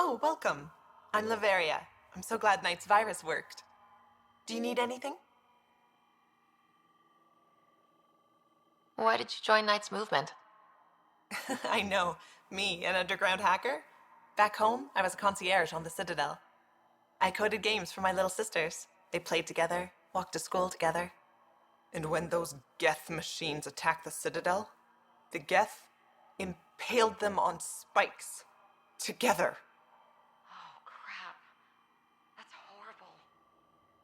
Oh, welcome. I'm Laveria. I'm so glad Knight's virus worked. Do you need anything? Why did you join Knight's movement? I know. Me, an underground hacker? Back home, I was a concierge on the Citadel. I coded games for my little sisters. They played together, walked to school together. And when those Geth machines attacked the Citadel, the Geth impaled them on spikes. Together. Oh, crap. That's horrible.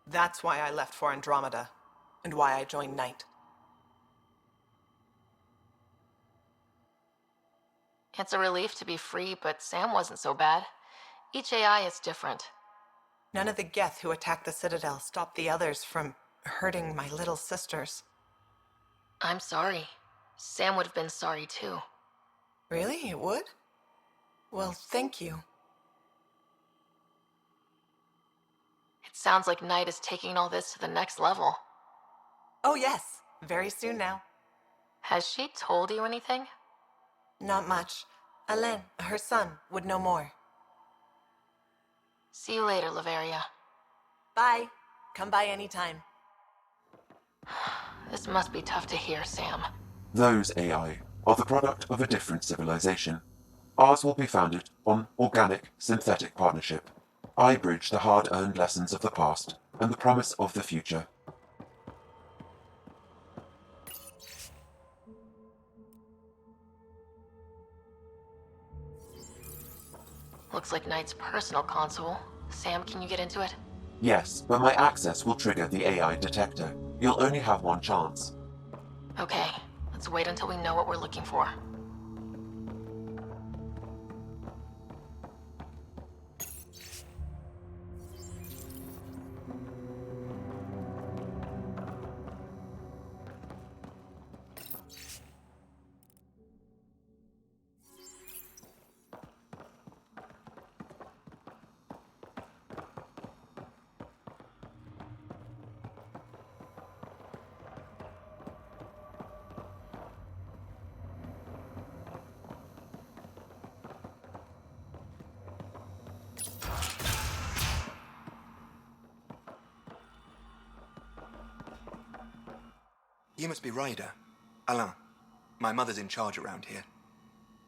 That's why I left for Andromeda, and why I joined Knight. It's a relief to be free, but Sam wasn't so bad. Each AI is different. None of the Geth who attacked the Citadel stopped the others from hurting my little sisters. I'm sorry. Sam would have been sorry too. Really? It would? Well, thank you. It sounds like Knight is taking all this to the next level. Oh yes, very soon now. Has she told you anything? Not much. Alain, her son, would know more. See you later, Laveria. Bye. Come by anytime. This must be tough to hear, Sam. Those AI are the product of a different civilization. Ours will be founded on organic, synthetic partnership. I bridge the hard-earned lessons of the past and the promise of the future. Looks like Knight's personal console. Sam, can you get into it? Yes, but my access will trigger the AI detector. You'll only have one chance. Okay, let's wait until we know what we're looking for. You must be Ryder. Alain. My mother's in charge around here.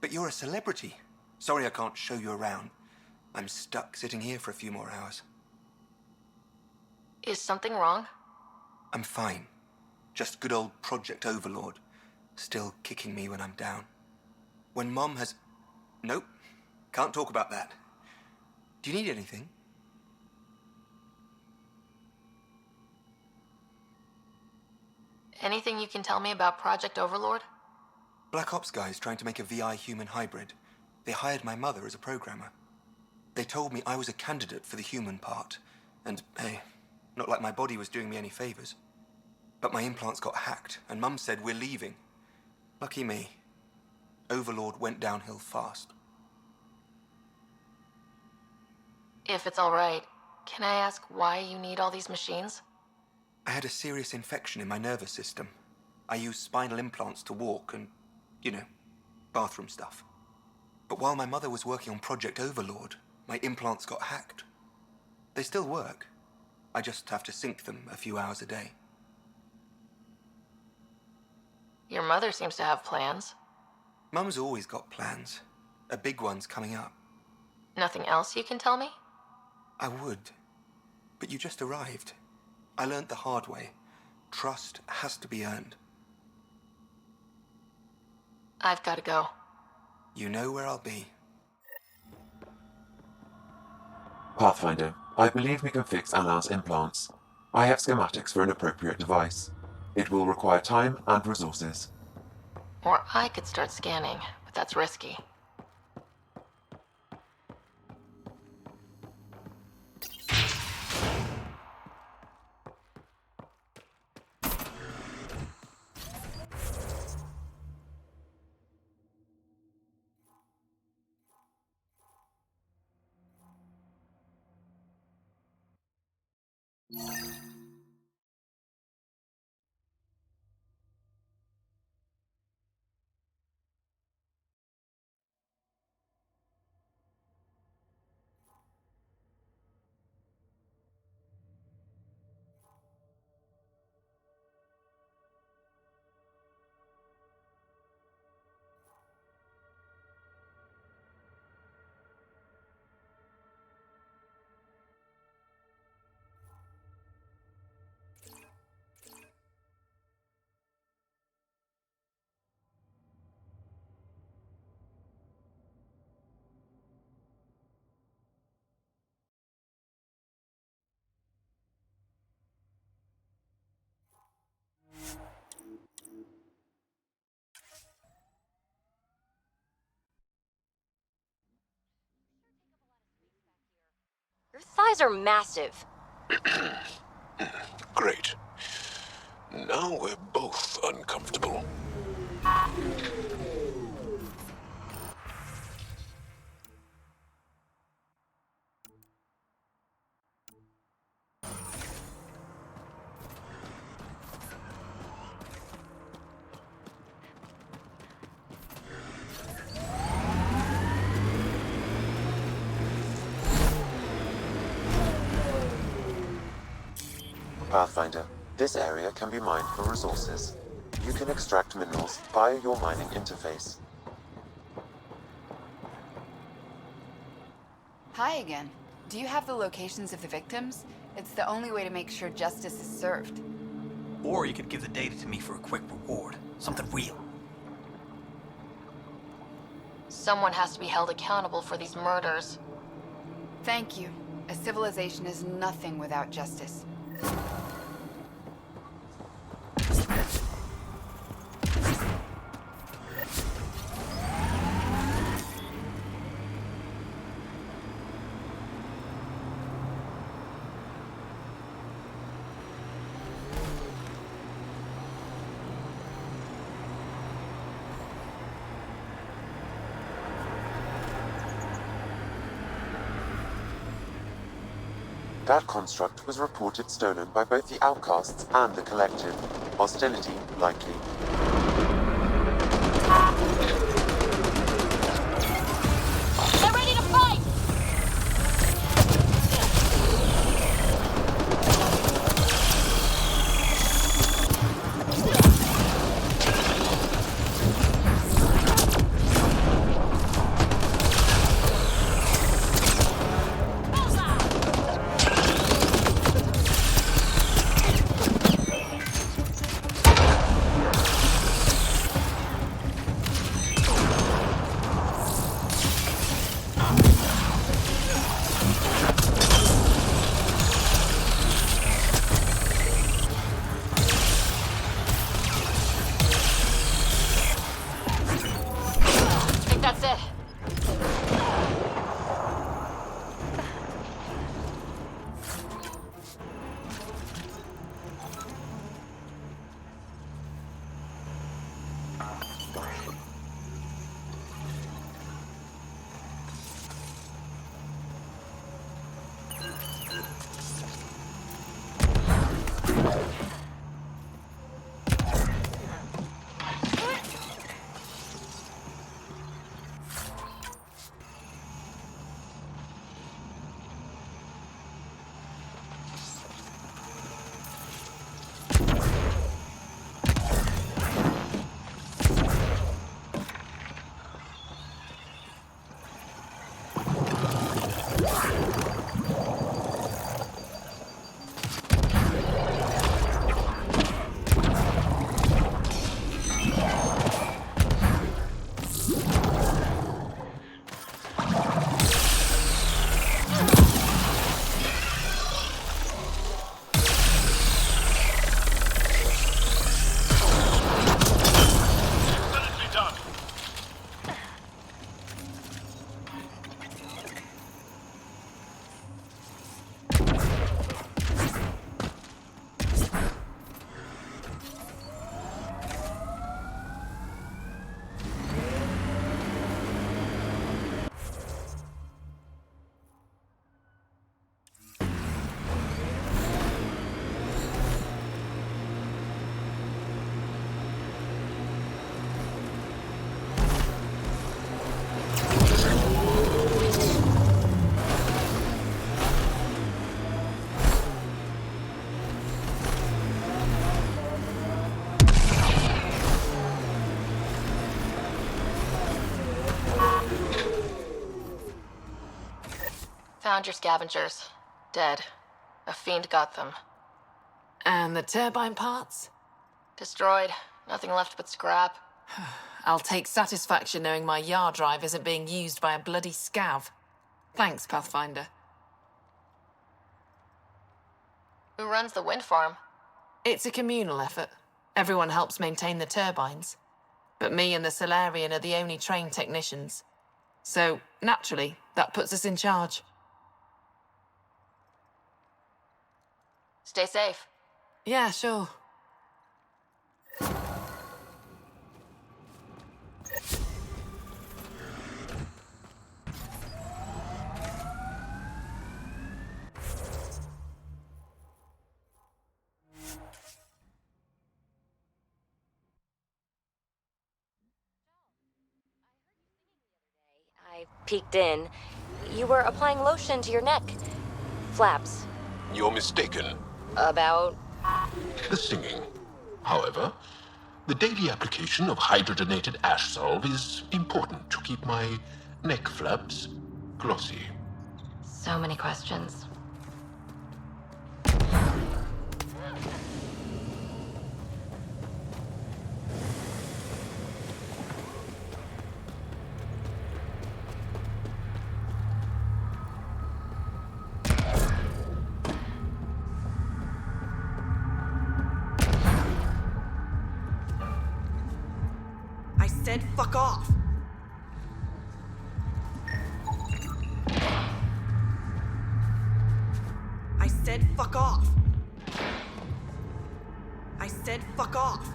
But you're a celebrity. Sorry I can't show you around. I'm stuck sitting here for a few more hours. Is something wrong? I'm fine. Just good old Project Overlord. Still kicking me when I'm down. When Mom has... Nope. Can't talk about that. Do you need anything? Anything you can tell me about Project Overlord? Black Ops guys trying to make a VI human hybrid. They hired my mother as a programmer. They told me I was a candidate for the human part. And, hey, not like my body was doing me any favors. But my implants got hacked, and Mum said we're leaving. Lucky me. Overlord went downhill fast. If it's all right, can I ask why you need all these machines? I had a serious infection in my nervous system. I used spinal implants to walk and, bathroom stuff. But while my mother was working on Project Overlord, my implants got hacked. They still work. I just have to sync them a few hours a day. Your mother seems to have plans. Mum's always got plans. A big one's coming up. Nothing else you can tell me? I would. But you just arrived. I learned the hard way. Trust has to be earned. I've got to go. You know where I'll be. Pathfinder, I believe we can fix Alain's implants. I have schematics for an appropriate device. It will require time and resources. Or I could start scanning, but that's risky. thighs are massive. Great. Now we're both uncomfortable. Pathfinder, this area can be mined for resources. You can extract minerals via your mining interface. Hi again. Do you have the locations of the victims? It's the only way to make sure justice is served. Or you could give the data to me for a quick reward. Something real. Someone has to be held accountable for these murders. Thank you. A civilization is nothing without justice. That construct was reported stolen by both the Outcasts and the Collective. Hostility likely. They're ready to fight! I think that's it. Found your scavengers. Dead. A fiend got them. And the turbine parts? Destroyed. Nothing left but scrap. I'll take satisfaction knowing my yard drive isn't being used by a bloody scav. Thanks, Pathfinder. Who runs the wind farm? It's a communal effort. Everyone helps maintain the turbines. But me and the Solarian are the only trained technicians. So, naturally, that puts us in charge. Stay safe. Yeah, sure. I peeked in. You were applying lotion to your neck. Flaps. You're mistaken. About... The singing. However, the daily application of hydrogenated ash salve is important to keep my neck flaps glossy. So many questions. I said fuck off! I said fuck off! I said fuck off!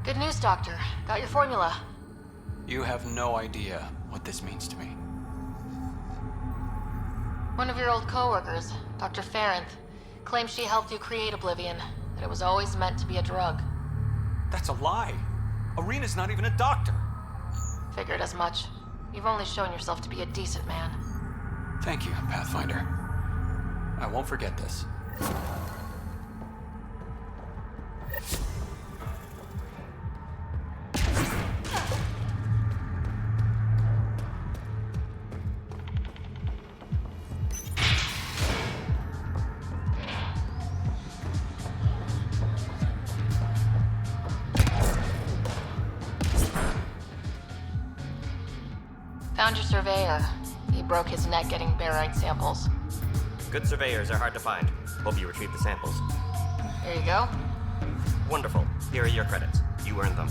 Good news, Doctor. Got your formula. You have no idea what this means to me. One of your old coworkers, Dr. Farrenth, claims she helped you create Oblivion, that it was always meant to be a drug. That's a lie. Arena's not even a doctor. Figured as much. You've only shown yourself to be a decent man. Thank you, Pathfinder. I won't forget this. Found your surveyor. He broke his neck getting barite samples. Good surveyors are hard to find. Hope you retrieved the samples. Here you go. Wonderful. Here are your credits. You earned them.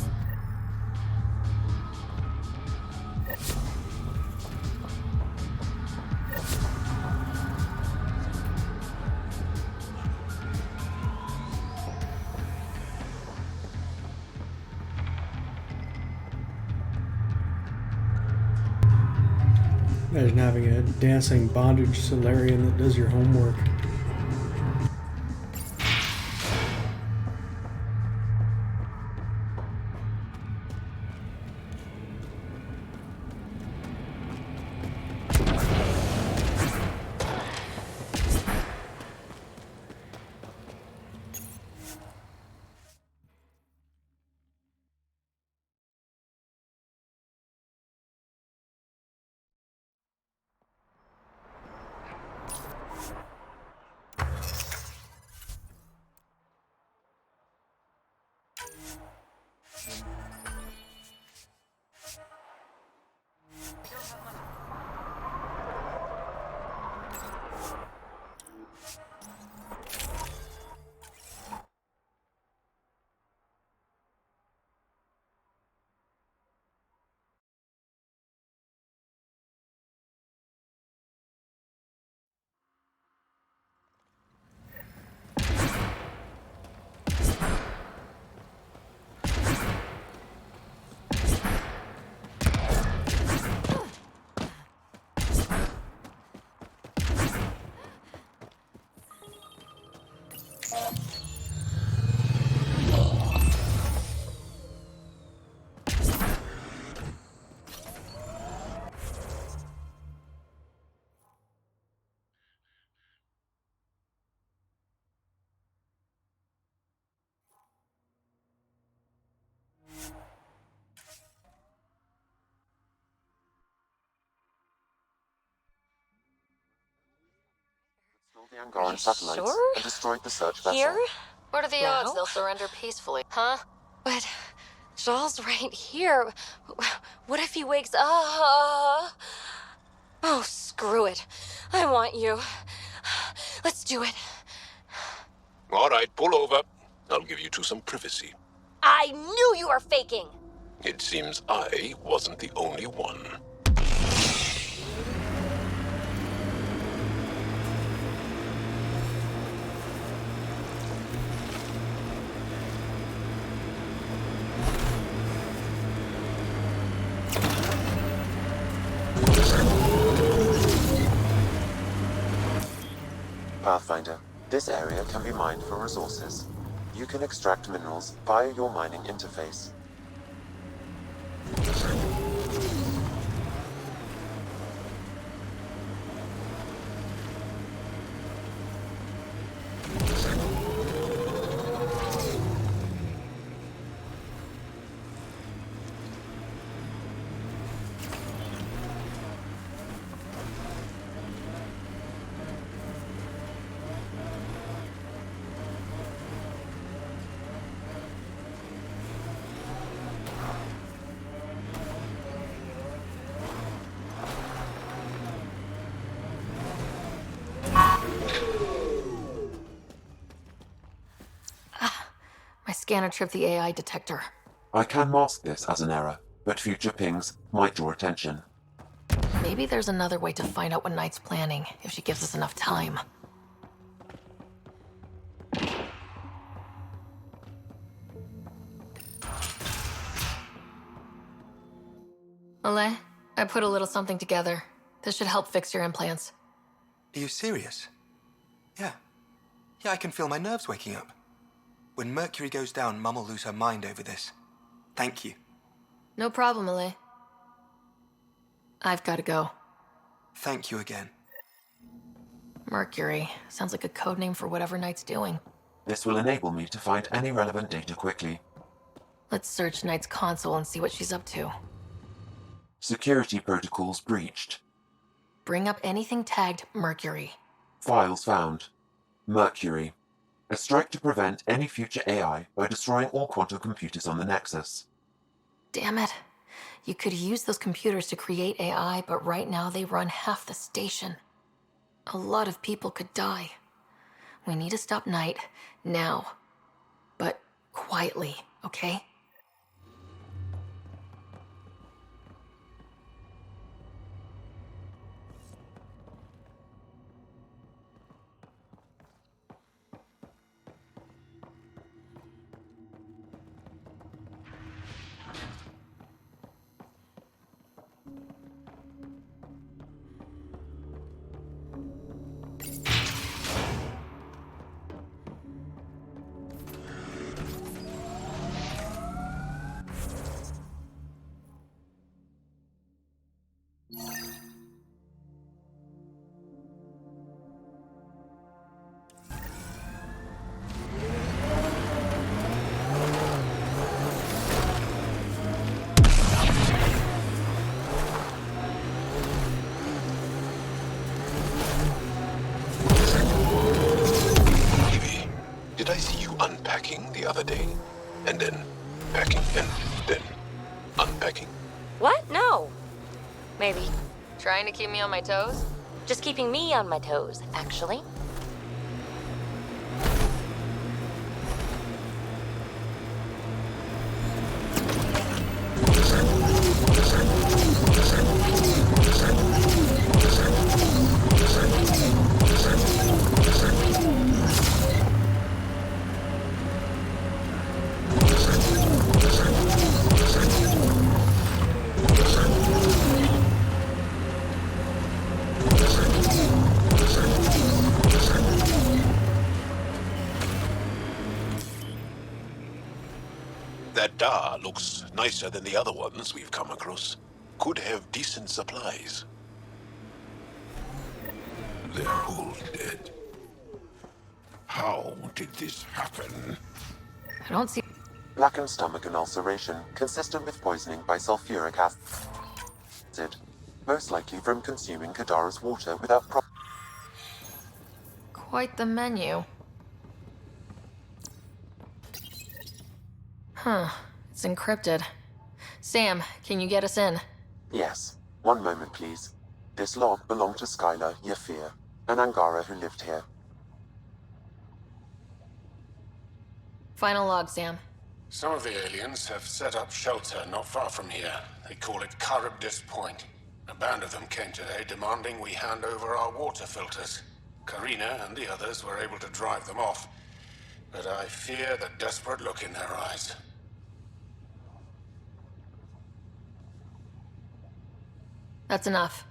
Imagine having a dancing bondage Solarian that does your homework. The Angaran satellites sure? and destroyed the search vessel. Here? What are the Now? odds they'll surrender peacefully, huh? But Joel's right here. What if he wakes up? Oh, screw it. I want you. Let's do it. All right, pull over. I'll give you two some privacy. I knew you were faking. It seems I wasn't the only one. Pathfinder, this area can be mined for resources. You can extract minerals via your mining interface. My scanner tripped the AI detector. I can mask this as an error, but future pings might draw attention. Maybe there's another way to find out what Knight's planning, if she gives us enough time. Ole, I put a little something together. This should help fix your implants. Are you serious? Yeah. Yeah, I can feel my nerves waking up. When Mercury goes down, Mum will lose her mind over this. Thank you. No problem, Ole. I've got to go. Thank you again. Mercury. Sounds like a code name for whatever Knight's doing. This will enable me to find any relevant data quickly. Let's search Knight's console and see what she's up to. Security protocols breached. Bring up anything tagged Mercury. Files found. Mercury. A strike to prevent any future AI by destroying all quantum computers on the Nexus. Damn it. You could use those computers to create AI, but right now they run half the station. A lot of people could die. We need to stop Knight now. But quietly, okay? Did I see you unpacking the other day? And then packing and then unpacking? What? No. Maybe. Trying to keep me on my toes? Just keeping me on my toes, actually. That Da looks nicer than the other ones we've come across. Could have decent supplies. They're all dead. How did this happen? I don't see... Blackened stomach and ulceration, consistent with poisoning by sulfuric acid. Most likely from consuming Kadara's water without Quite the menu. Huh. It's encrypted. Sam, can you get us in? Yes. One moment, please. This log belonged to Skylar Yafir, an Angara who lived here. Final log, Sam. Some of the aliens have set up shelter not far from here. They call it Charybdis Point. A band of them came today demanding we hand over our water filters. Karina and the others were able to drive them off, but I fear the desperate look in their eyes. That's enough.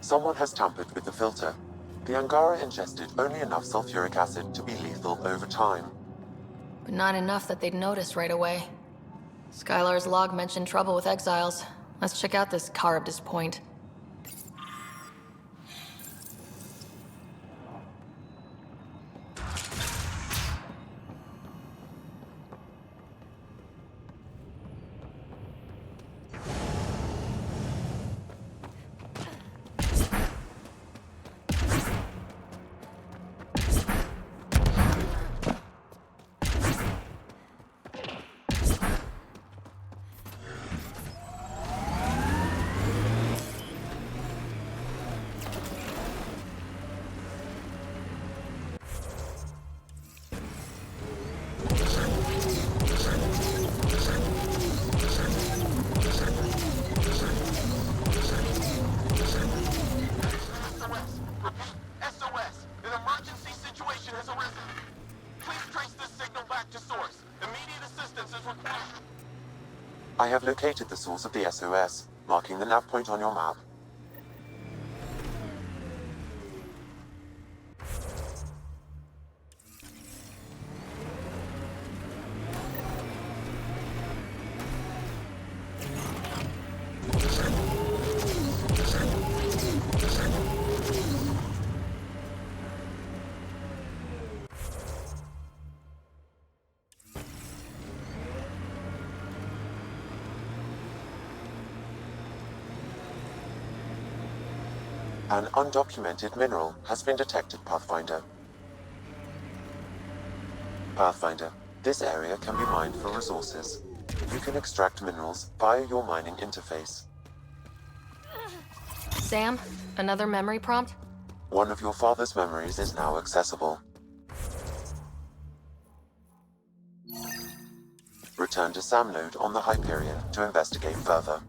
Someone has tampered with the filter. The Angara ingested only enough sulfuric acid to be lethal over time. But not enough that they'd notice right away. Skylar's log mentioned trouble with exiles. Let's check out this Charybdis Point. I have located the source of the SOS, marking the nav point on your map. An undocumented mineral has been detected, Pathfinder. Pathfinder, this area can be mined for resources. You can extract minerals via your mining interface. Sam, another memory prompt? One of your father's memories is now accessible. Return to Sam node on the Hyperion to investigate further.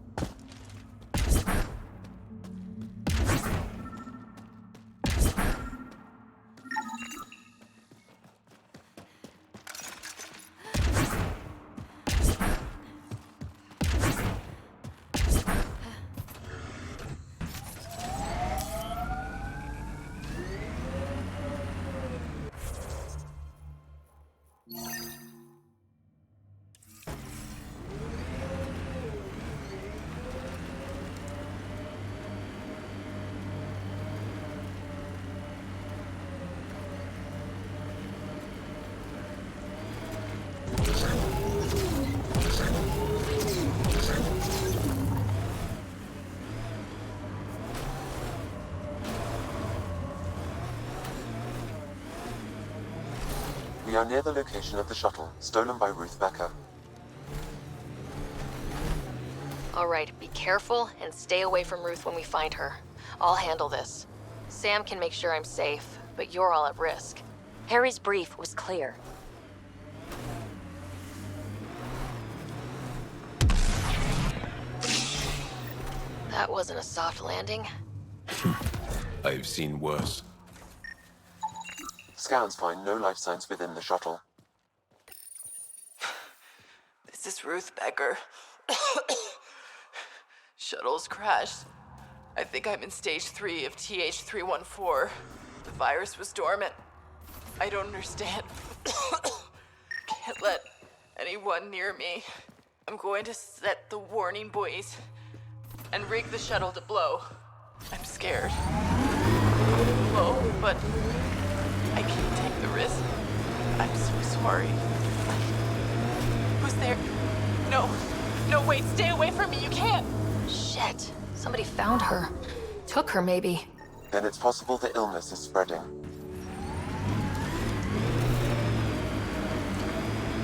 We are near the location of the shuttle, stolen by Ruth Becker. Alright, be careful and stay away from Ruth when we find her. I'll handle this. Sam can make sure I'm safe, but you're all at risk. Harry's brief was clear. That wasn't a soft landing. I've seen worse. Scans find no life signs within the shuttle. This is Ruth Becker. Shuttle's crashed. I think I'm in stage 3 of TH314. The virus was dormant. I don't understand. Can't let anyone near me. I'm going to set the warning buoys and rig the shuttle to blow. I'm scared. Low, but I can't take the risk. I'm so sorry. Who's there? No. No, wait, stay away from me. You can't. Shit. Somebody found her. Took her, maybe. Then it's possible the illness is spreading.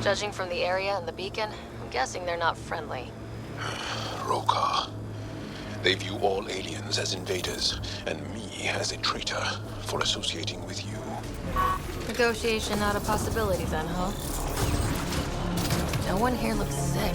Judging from the area and the beacon, I'm guessing they're not friendly. Roka. They view all aliens as invaders, and me as a traitor for associating with you. Negotiation not a possibility then, huh? No one here looks sick.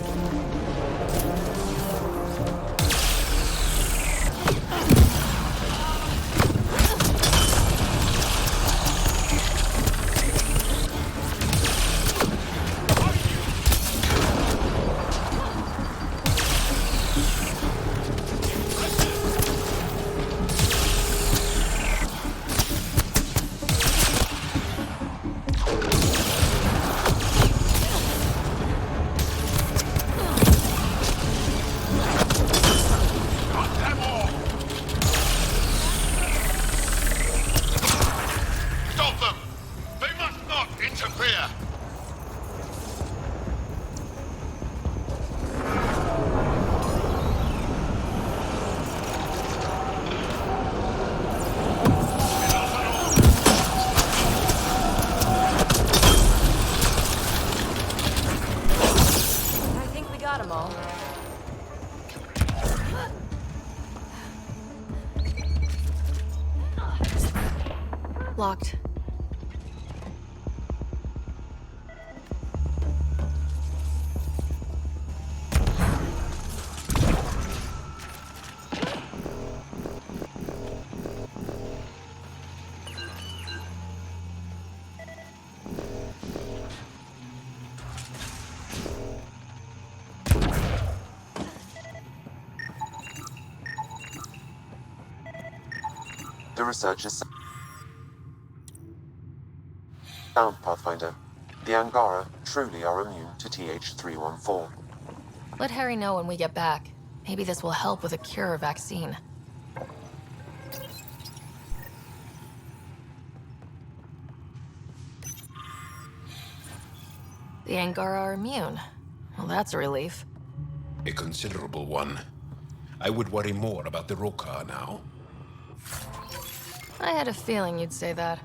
Locked. The researchers found Pathfinder. The Angara truly are immune to TH314. Let Harry know when we get back. Maybe this will help with a cure or vaccine. The Angara are immune. Well, that's a relief. A considerable one. I would worry more about the Roka now. I had a feeling you'd say that.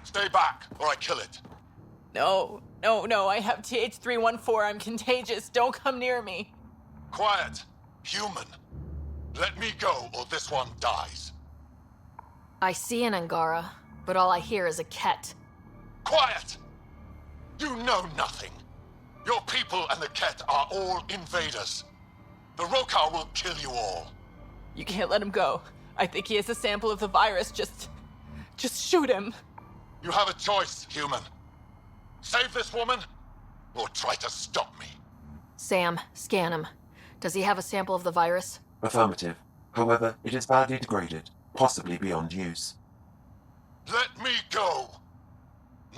Stay back, or I kill it. No, I have TH314. I'm contagious. Don't come near me. Quiet! Human! Let me go, or this one dies. I see an Angara, but all I hear is a Ket. Quiet! You know nothing. Your people and the Ket are all invaders. The Rokar will kill you all. You can't let him go. I think he has a sample of the virus. Just shoot him. You have a choice, human. Save this woman, or try to stop me. Sam, scan him. Does he have a sample of the virus? Affirmative. However, it is badly degraded, possibly beyond use. Let me go.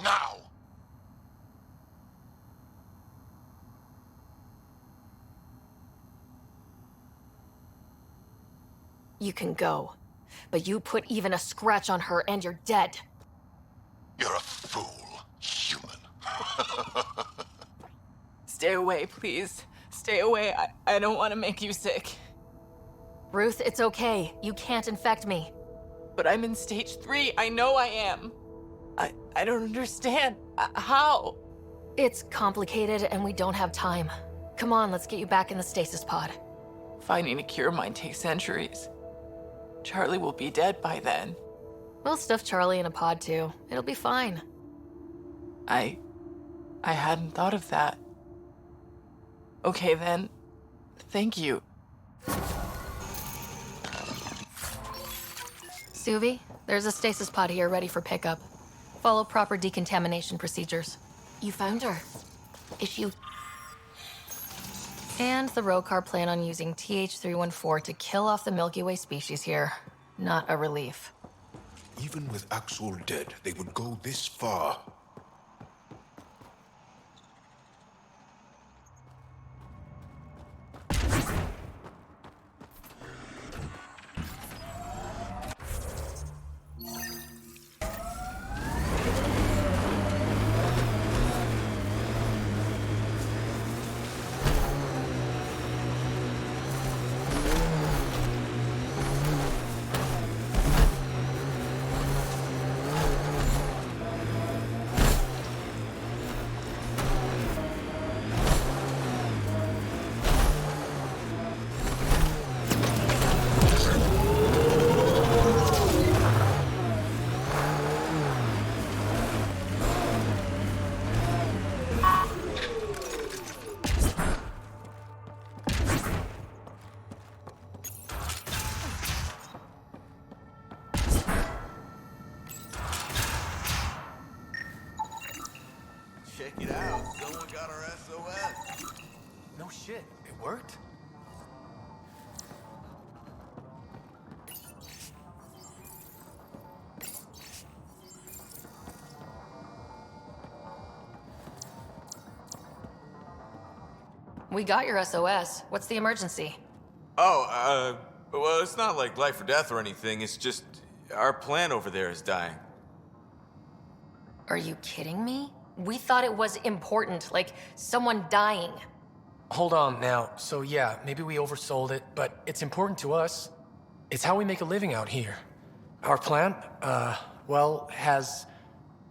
Now. You can go. But you put even a scratch on her and you're dead. You're a fool, human. Stay away, please. Stay away. I don't want to make you sick. Ruth, it's okay. You can't infect me. But I'm in stage 3. I know I am. I don't understand. How? It's complicated and we don't have time. Come on, let's get you back in the stasis pod. Finding a cure might take centuries. Charlie will be dead by then. We'll stuff Charlie in a pod too. It'll be fine. I hadn't thought of that. Okay then. Thank you. Suvi, there's a stasis pod here ready for pickup. Follow proper decontamination procedures. You found her. Is she... And the Rokar plan on using TH314 to kill off the Milky Way species here. Not a relief. Even with Axel dead, they would go this far. Check it out. Someone got our SOS. No shit. It worked? We got your SOS. What's the emergency? Oh, well, it's not like life or death or anything. It's just our plan over there is dying. Are you kidding me? We thought it was important, like someone dying. Hold on now. So yeah, maybe we oversold it, but it's important to us. It's how we make a living out here. Our plant, well, has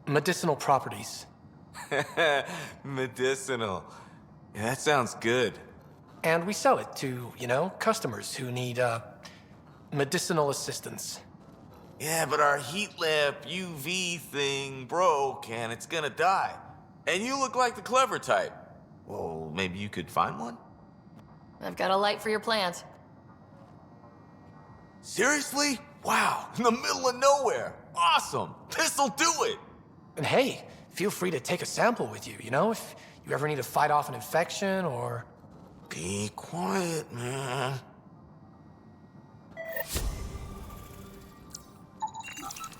medicinal properties. Medicinal. Yeah, that sounds good. And we sell it to, customers who need, medicinal assistance. Yeah, but our heat lamp UV thing broke and it's gonna die. And you look like the clever type. Well, maybe you could find one? I've got a light for your plant. Seriously? Wow, in the middle of nowhere. Awesome. This'll do it. And hey, feel free to take a sample with you, if you ever need to fight off an infection or... Be quiet, man.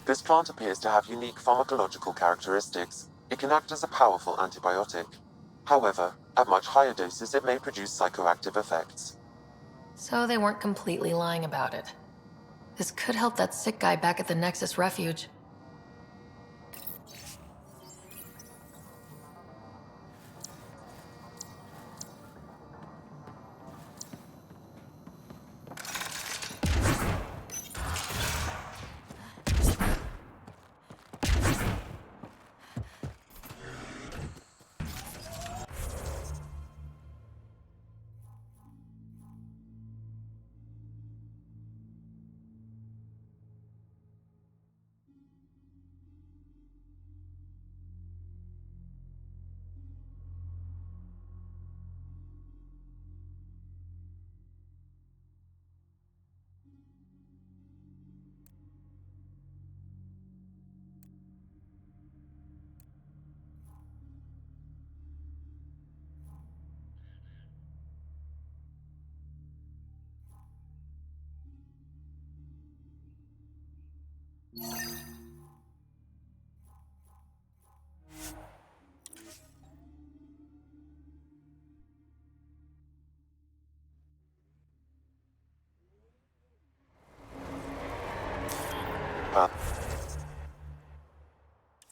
This plant appears to have unique pharmacological characteristics. It can act as a powerful antibiotic. However, at much higher doses it may produce psychoactive effects. So they weren't completely lying about it. This could help that sick guy back at the Nexus Refuge.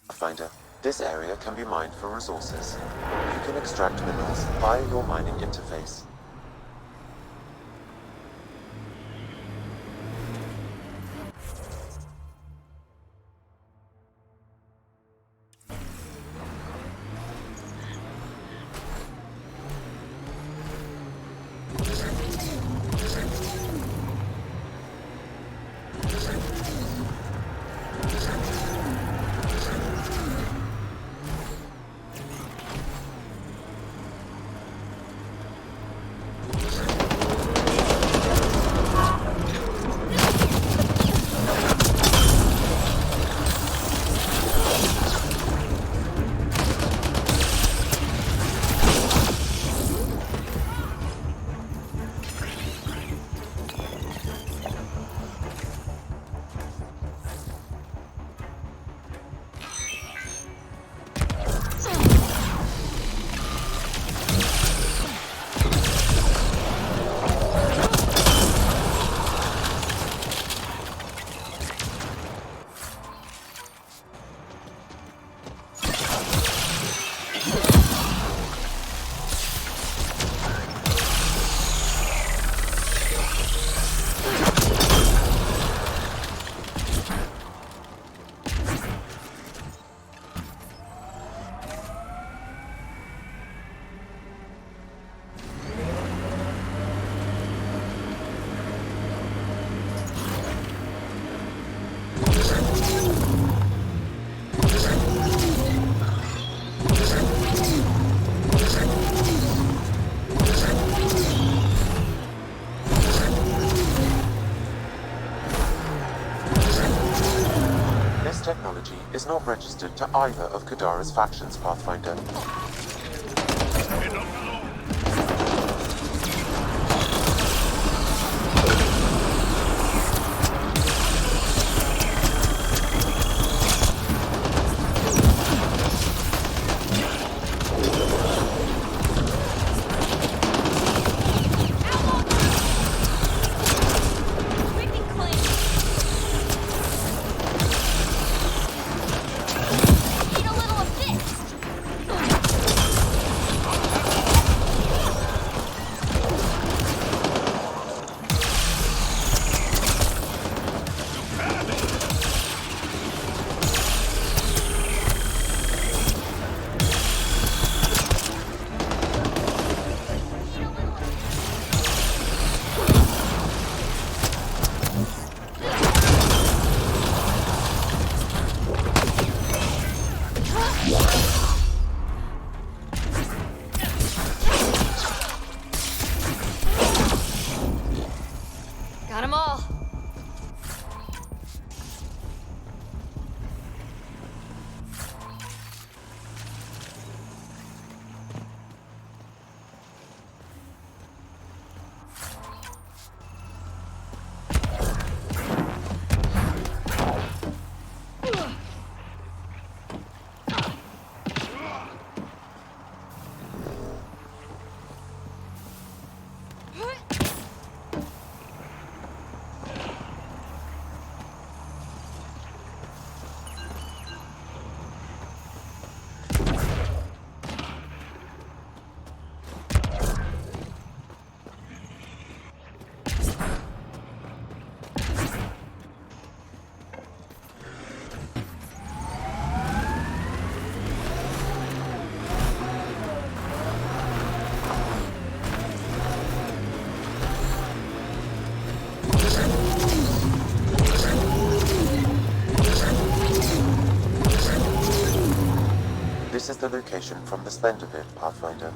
Pathfinder, this area can be mined for resources. You can extract minerals via your mining interface. Technology is not registered to either of Kadara's factions, Pathfinder. Got 'em all. This is the location from the Slender Bit, Pathfinder.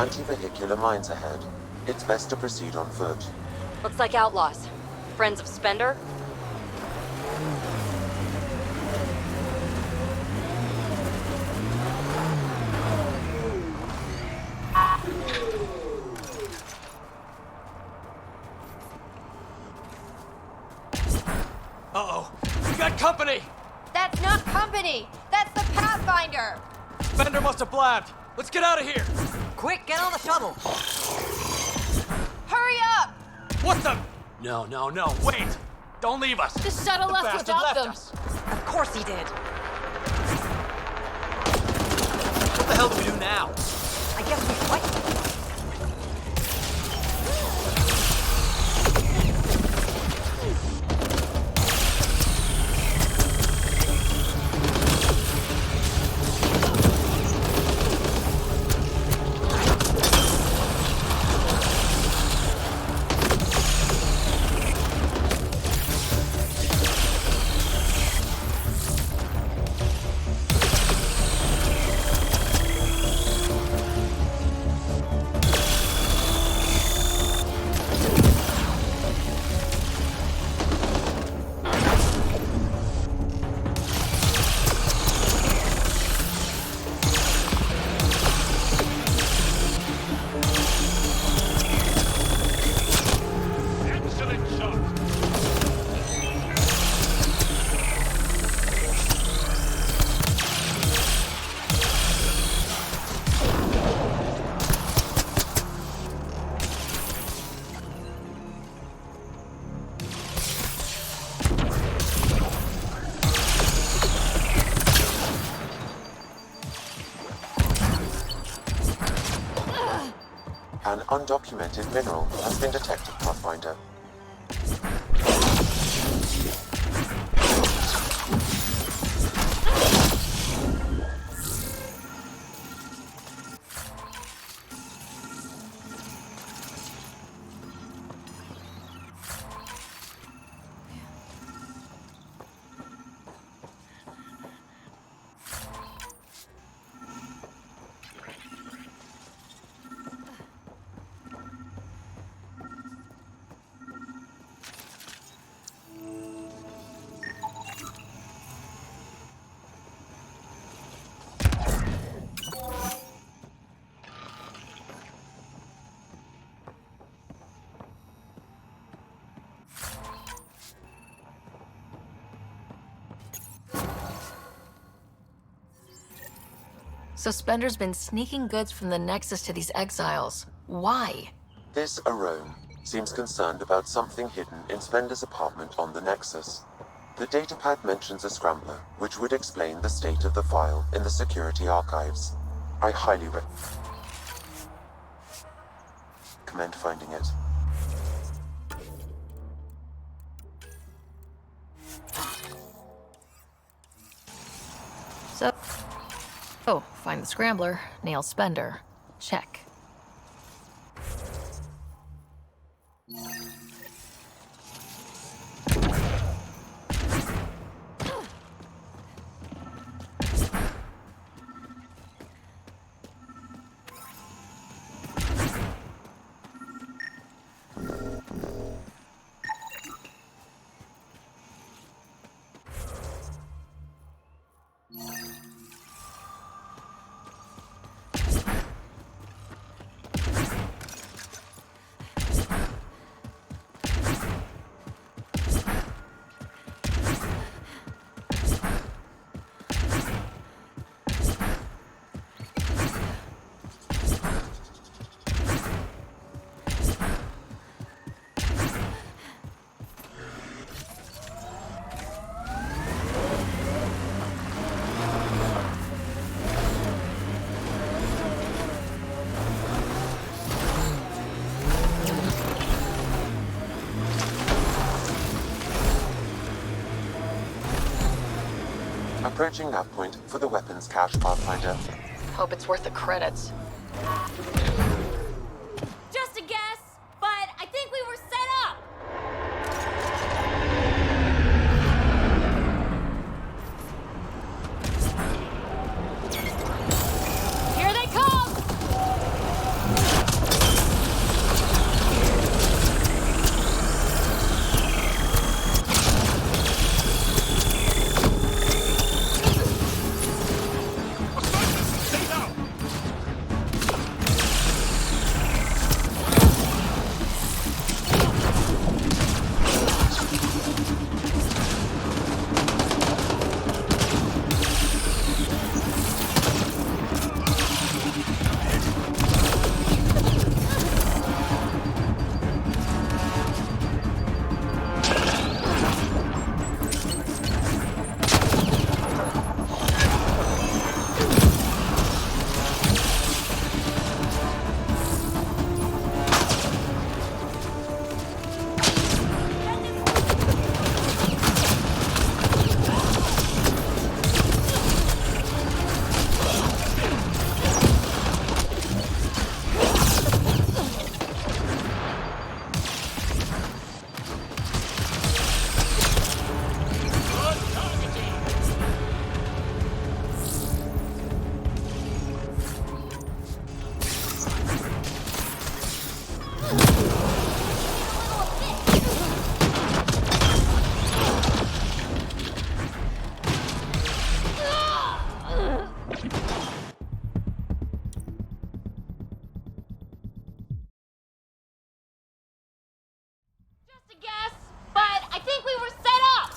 anti-vehicular mines ahead. It's best to proceed on foot. Looks like outlaws. Friends of Spender? Uh-oh. We got company! That's not company! That's the Pathfinder! Spender must have blabbed. Let's get out of here! Quick, get on the shuttle! Hurry up! What the? No, wait! Don't leave us! The shuttle The left bastard without left them! us. Of course he did! What the hell do we do now? I guess we fight. An undocumented mineral has been detected, Pathfinder. So Spender's been sneaking goods from the Nexus to these exiles. Why? This Arone seems concerned about something hidden in Spender's apartment on the Nexus. The datapad mentions a scrambler, which would explain the state of the file in the security archives. I highly recommend finding it. So, find the scrambler, nail Spender. Check. Approaching that point for the weapons cache, Pathfinder. Hope it's worth the credits. Just a guess, but I think we were set up! Here they come! Just a guess, but I think we were set up!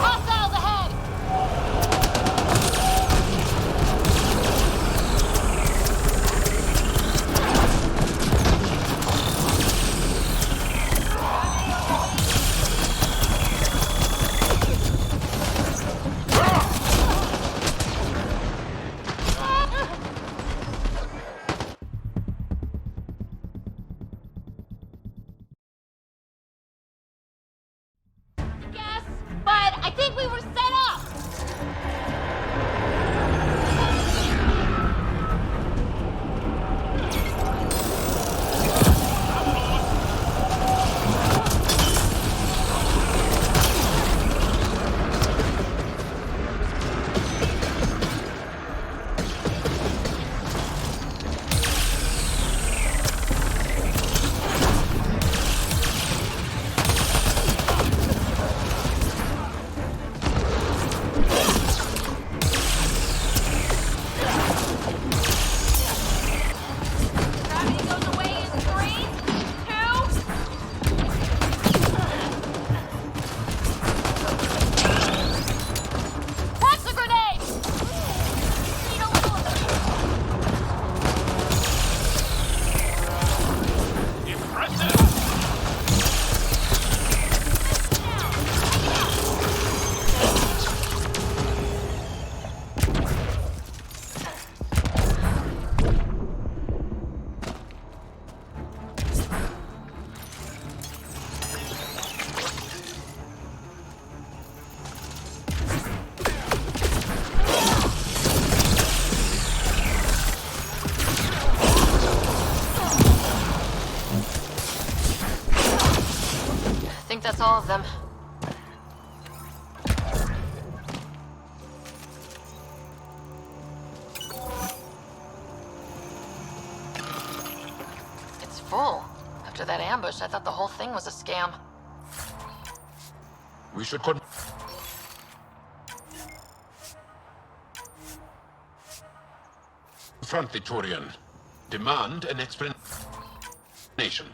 Hostiles ahead! Guess, but I think we were set up! Gravity goes away in 3, 2... What's the grenade? Need a little... I think that's all of them. It's full. After that ambush, I thought the whole thing was a scam. We should confront the Turian. Demand an explanation.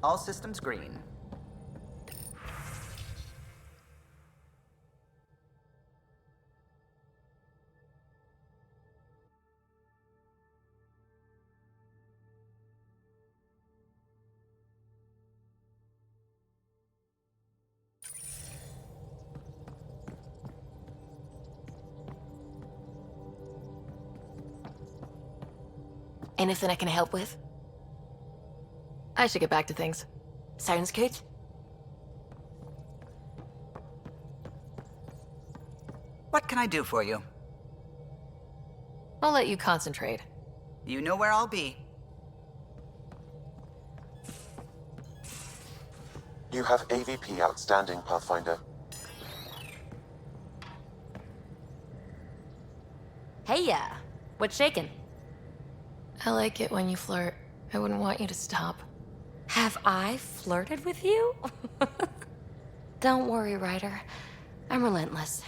All systems green. Anything I can help with? I should get back to things. Sounds good. What can I do for you? I'll let you concentrate. You know where I'll be. You have AVP outstanding, Pathfinder. Hey, what's shaking? I like it when you flirt. I wouldn't want you to stop. Have I flirted with you? Don't worry, Ryder. I'm relentless.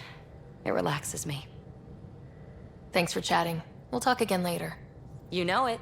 It relaxes me. Thanks for chatting. We'll talk again later. You know it.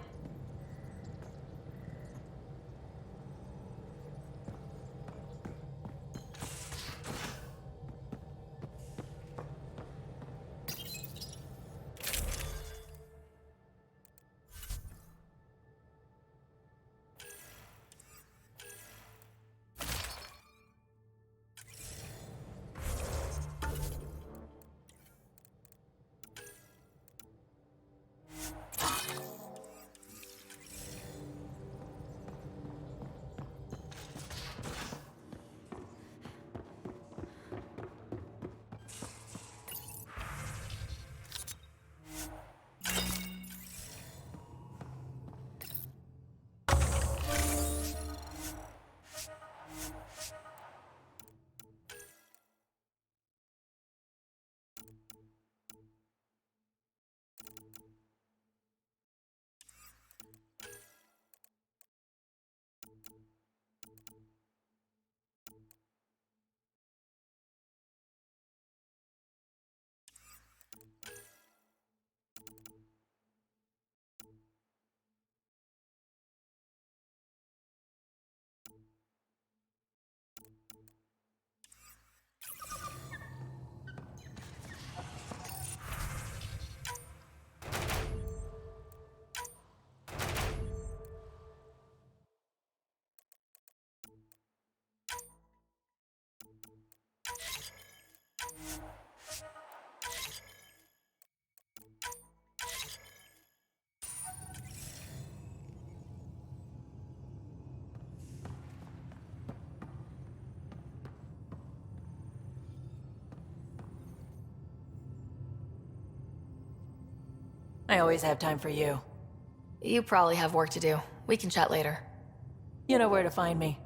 I always have time for you. You probably have work to do. We can chat later. You know where to find me.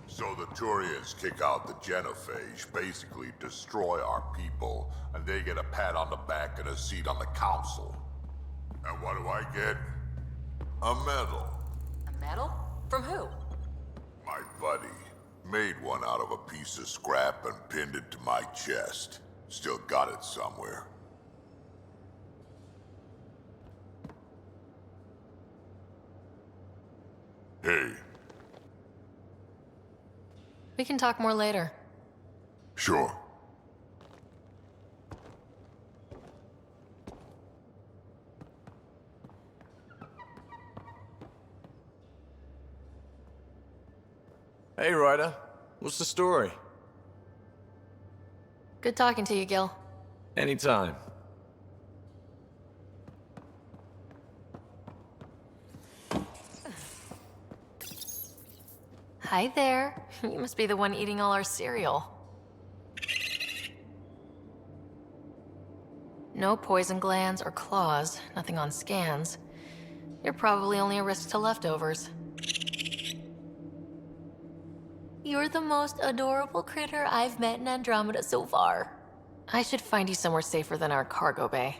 So the Turians kick out the Genophage, basically destroy our people, and they get a pat on the back and a seat on the council. And what do I get? A medal. A medal? From who? My buddy made one out of a piece of scrap and pinned it to my chest. Still got it somewhere. Hey. We can talk more later. Sure. Hey, Ryder. What's the story? Good talking to you, Gil. Anytime. Hi there. You must be the one eating all our cereal. No poison glands or claws, nothing on scans. You're probably only a risk to leftovers. You're the most adorable critter I've met in Andromeda so far. I should find you somewhere safer than our cargo bay.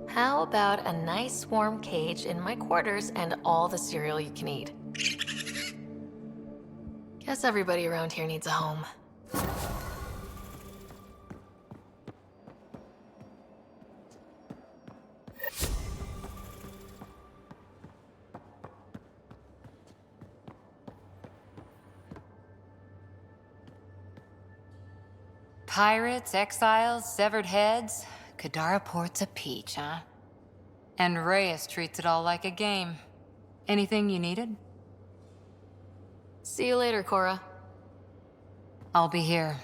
How about a nice warm cage in my quarters and all the cereal you can eat? Guess everybody around here needs a home. Pirates, exiles, severed heads. Kadara Port's a peach, huh? And Reyes treats it all like a game. Anything you needed? See you later, Cora. I'll be here.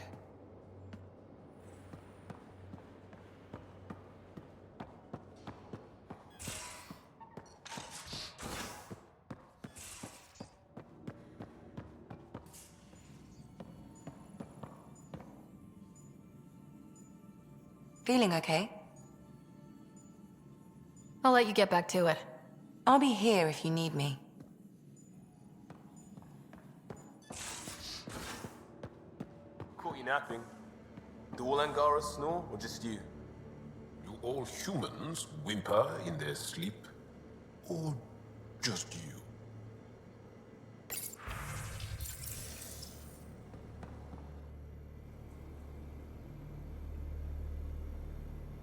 Feeling okay? I'll let you get back to it. I'll be here if you need me. Caught you napping. Do all Angara snore, or just you? Do all humans whimper in their sleep? Or just you?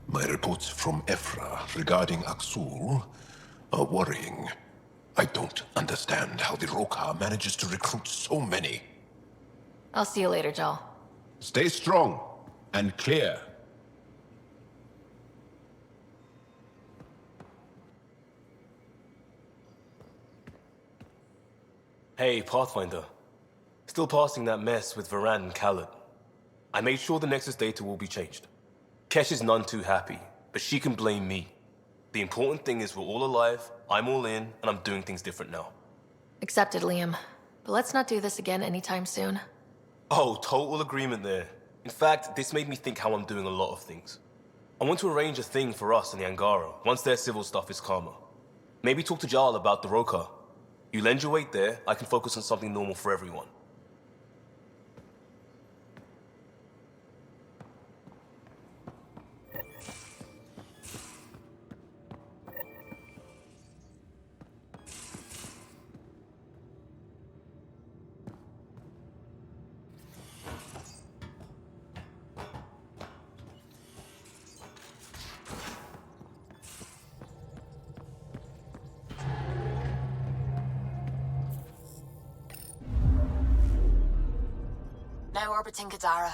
My reports from Ephra regarding Aksul are worrying. I don't understand how the Rokar manages to recruit so many. I'll see you later, Jal. Stay strong and clear. Hey, Pathfinder. Still passing that mess with Varan and Khaled. I made sure the Nexus data will be changed. Kesh is none too happy, but she can blame me. The important thing is we're all alive, I'm all in, and I'm doing things different now. Accepted, Liam. But let's not do this again anytime soon. Oh, total agreement there. In fact, this made me think how I'm doing a lot of things. I want to arrange a thing for us and the Angara, once their civil stuff is calmer. Maybe talk to Jarl about the Rokar. You lend your weight there, I can focus on something normal for everyone. now orbiting Kadara.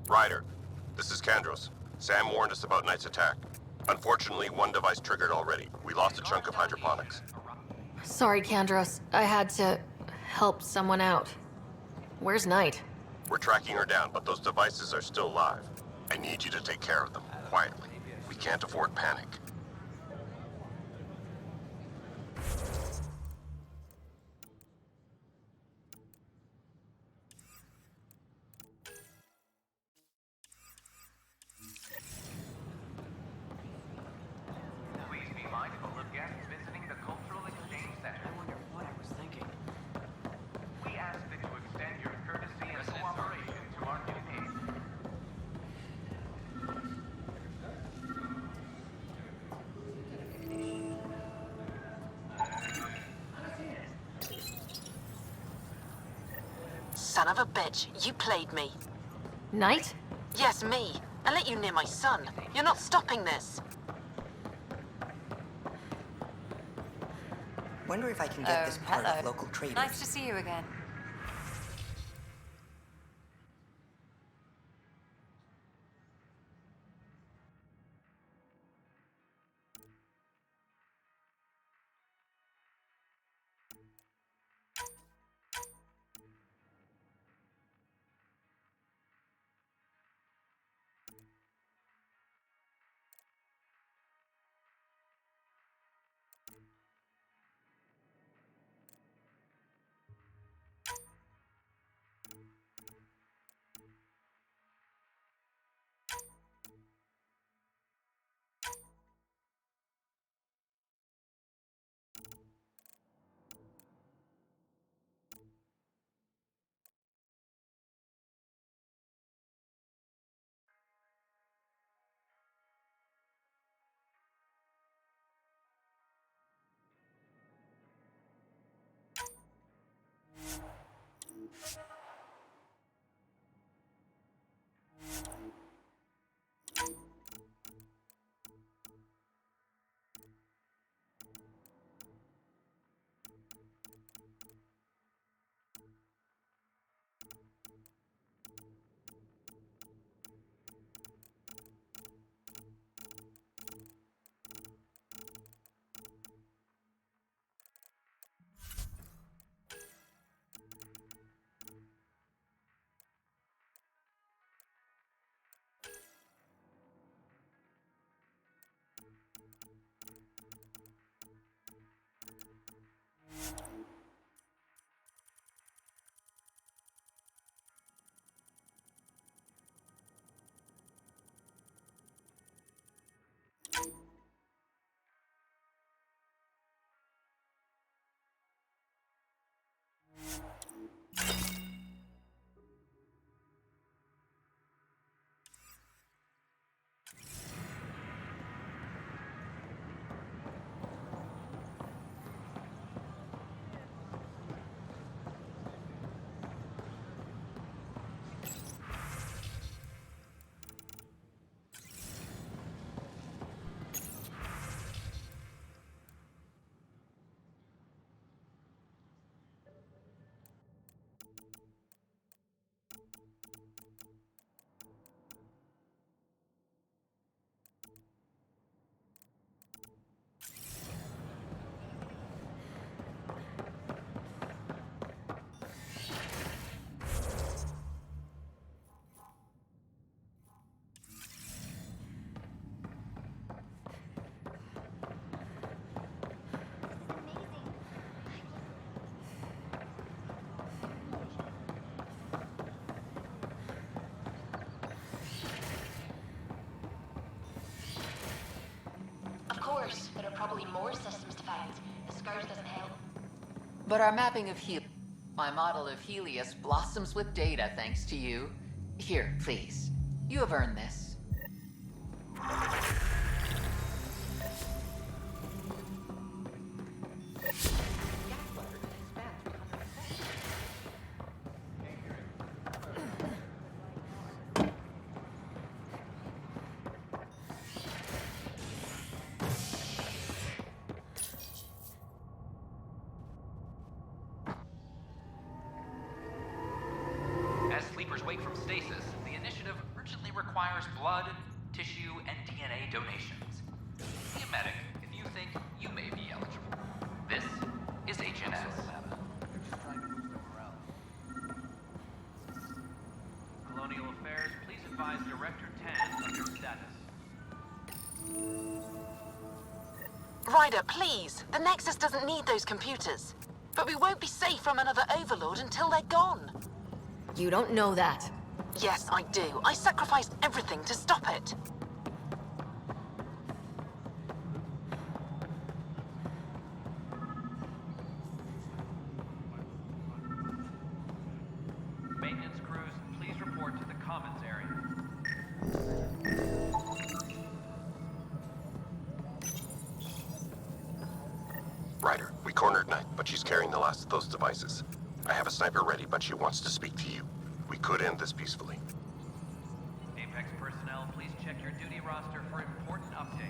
Ryder, this is Kandros. Sam warned us about Knight's attack. Unfortunately, one device triggered already. We lost a chunk of hydroponics. Sorry, Kandros. I had to help someone out. Where's Knight? We're tracking her down, but those devices are still live. I need you to take care of them, quietly. We can't afford panic. Please be mindful of guests visiting the Cultural Exchange Center. I wonder what I was thinking. We ask that you extend your courtesy and cooperation to our new page. Son of a bitch, you played me. Knight? Yes, me. I let you near my son. You're not stopping this. Wonder if I can get this part hello. of local traders. Nice to see you again. But our mapping of my model of Helios blossoms with data thanks to you. Here, please. You have earned this. As sleepers wake from stasis, the initiative urgently requires blood, tissue, and DNA donations. Be a medic if you think you may be eligible. This is HNS. Colonial Affairs, please advise Director 10 of your status. Ryder, please. The Nexus doesn't need those computers. But we won't be safe from another Overlord until they're gone. You don't know that. Yes, I do. I sacrificed everything to stop it. Maintenance crews, please report to the commons area. Ryder, we cornered Knight, but she's carrying the last of those devices. I have a sniper ready, but she wants to speak to you. We could end this peacefully. Apex personnel, please check your duty roster for important updates.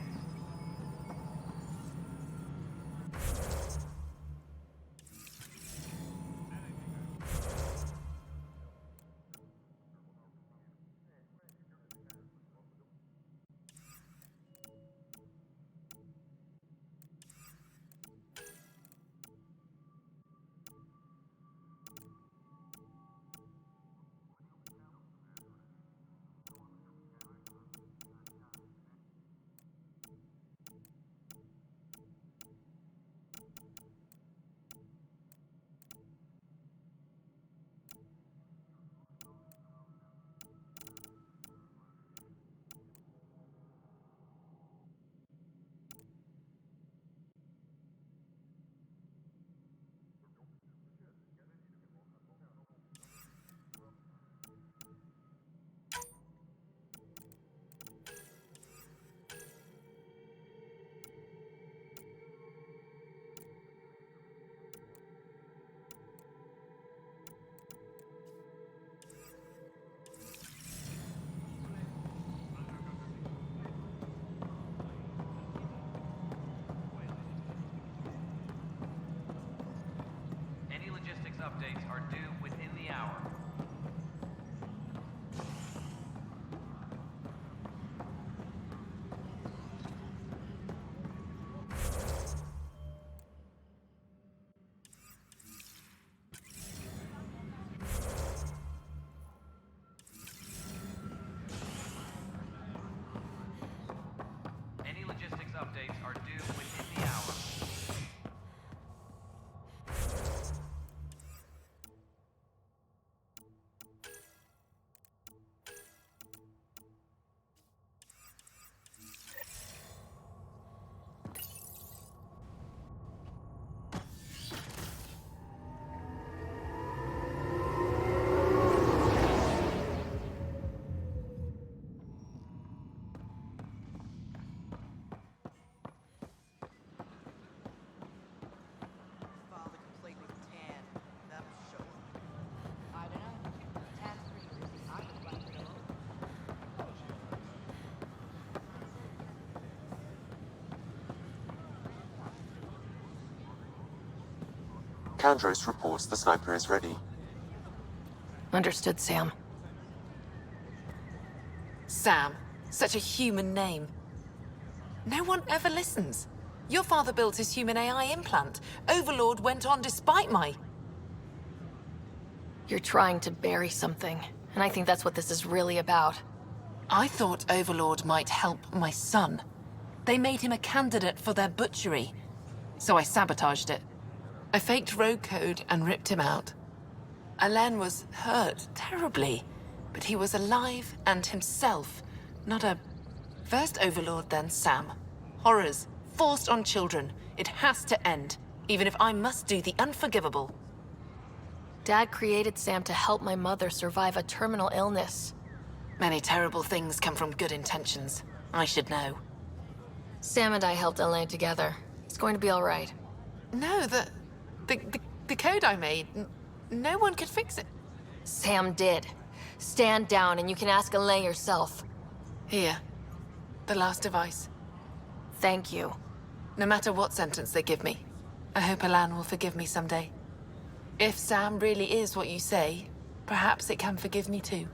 Any logistics updates are due within the hour. Any logistics updates are due within the hour. Candros reports the sniper is ready. Understood, Sam. Sam. Such a human name. No one ever listens. Your father built his human AI implant. Overlord went on despite my... You're trying to bury something, and I think that's what this is really about. I thought Overlord might help my son. They made him a candidate for their butchery, so I sabotaged it. I faked rogue code and ripped him out. Alain was hurt terribly, but he was alive and himself, not a... First Overlord, then Sam. Horrors, forced on children. It has to end. even if I must do the unforgivable. Dad created Sam to help my mother survive a terminal illness. Many terrible things come from good intentions. I should know. Sam and I helped Elaine together. It's going to be all right. No, the code I made, no one could fix it. Sam did. Stand down and you can ask Elaine yourself. Here. The last device. Thank you. No matter what sentence they give me, I hope Elan will forgive me someday. If Sam really is what you say, perhaps it can forgive me too.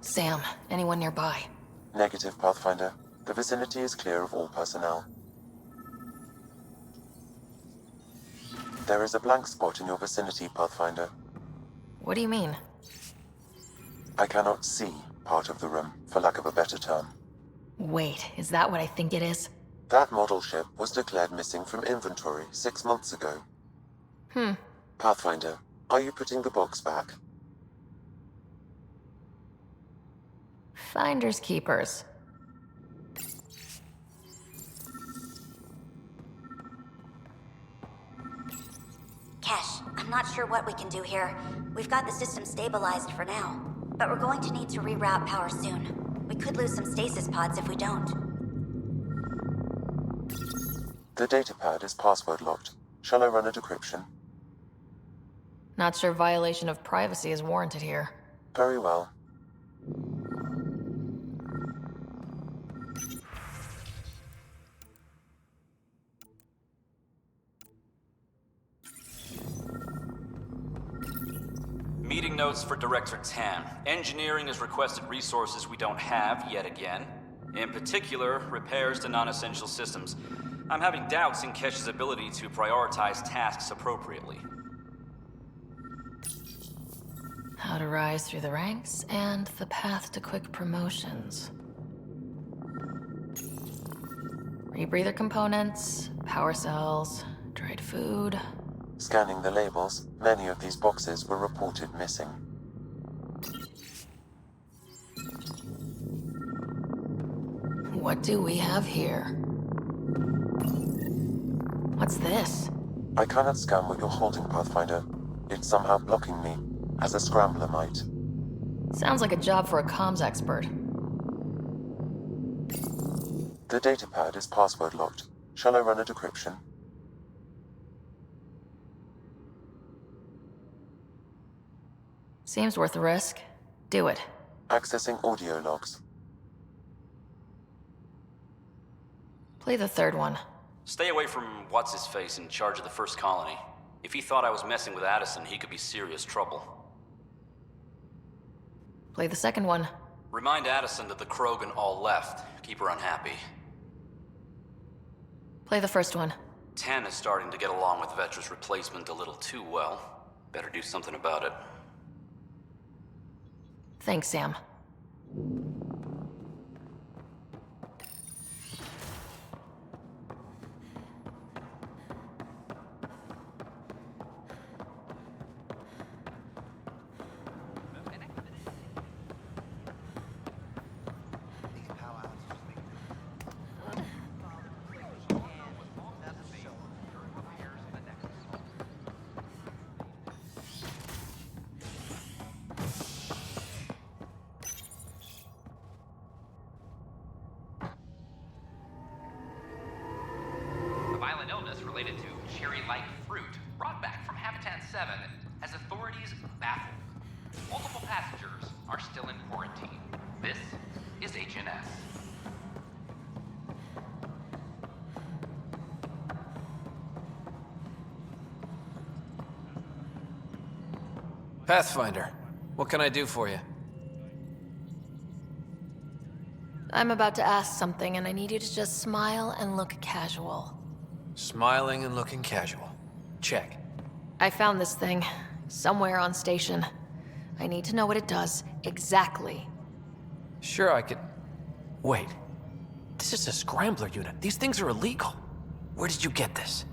Sam, anyone nearby? Negative, Pathfinder. The vicinity is clear of all personnel. There is a blank spot in your vicinity, Pathfinder. What do you mean? I cannot see part of the room, for lack of a better term. Wait, is that what I think it is? That model ship was declared missing from inventory 6 months ago. Pathfinder, are you putting the box back? Finders keepers. Kesh, I'm not sure what we can do here. We've got the system stabilized for now, but we're going to need to reroute power soon. We could lose some stasis pods if we don't. The datapad is password locked. Shall I run a decryption? Not sure violation of privacy is warranted here. Very well. Meeting notes for Director Tan. Engineering has requested resources we don't have yet again. In particular, repairs to non-essential systems. I'm having doubts in Kesh's ability to prioritize tasks appropriately. How to rise through the ranks and the path to quick promotions. Rebreather components, power cells, dried food. Scanning the labels, many of these boxes were reported missing. What do we have here? What's this? I cannot scan what you're holding, Pathfinder. It's somehow blocking me, as a scrambler might. Sounds like a job for a comms expert. The datapad is password locked. Shall I run a decryption? Seems worth the risk. Do it. Accessing audio logs. Play the third one. Stay away from what's-his-face in charge of the first colony. If he thought I was messing with Addison, he could be serious trouble. Play the second one. Remind Addison that the Krogan all left. Keep her unhappy. Play the first one. 10 is starting to get along with Vetra's replacement a little too well. Better do something about it. Thanks, Sam. Violent illness related to cherry-like fruit brought back from Habitat 7 has authorities baffled. Multiple passengers are still in quarantine. This is HNS. Pathfinder, what can I do for you? I'm about to ask something, and I need you to just smile and look casual. Smiling and looking casual. Check. I found this thing. Somewhere on station. I need to know what it does, exactly. Sure, I could... Wait. This is a scrambler unit. These things are illegal. Where did you get this?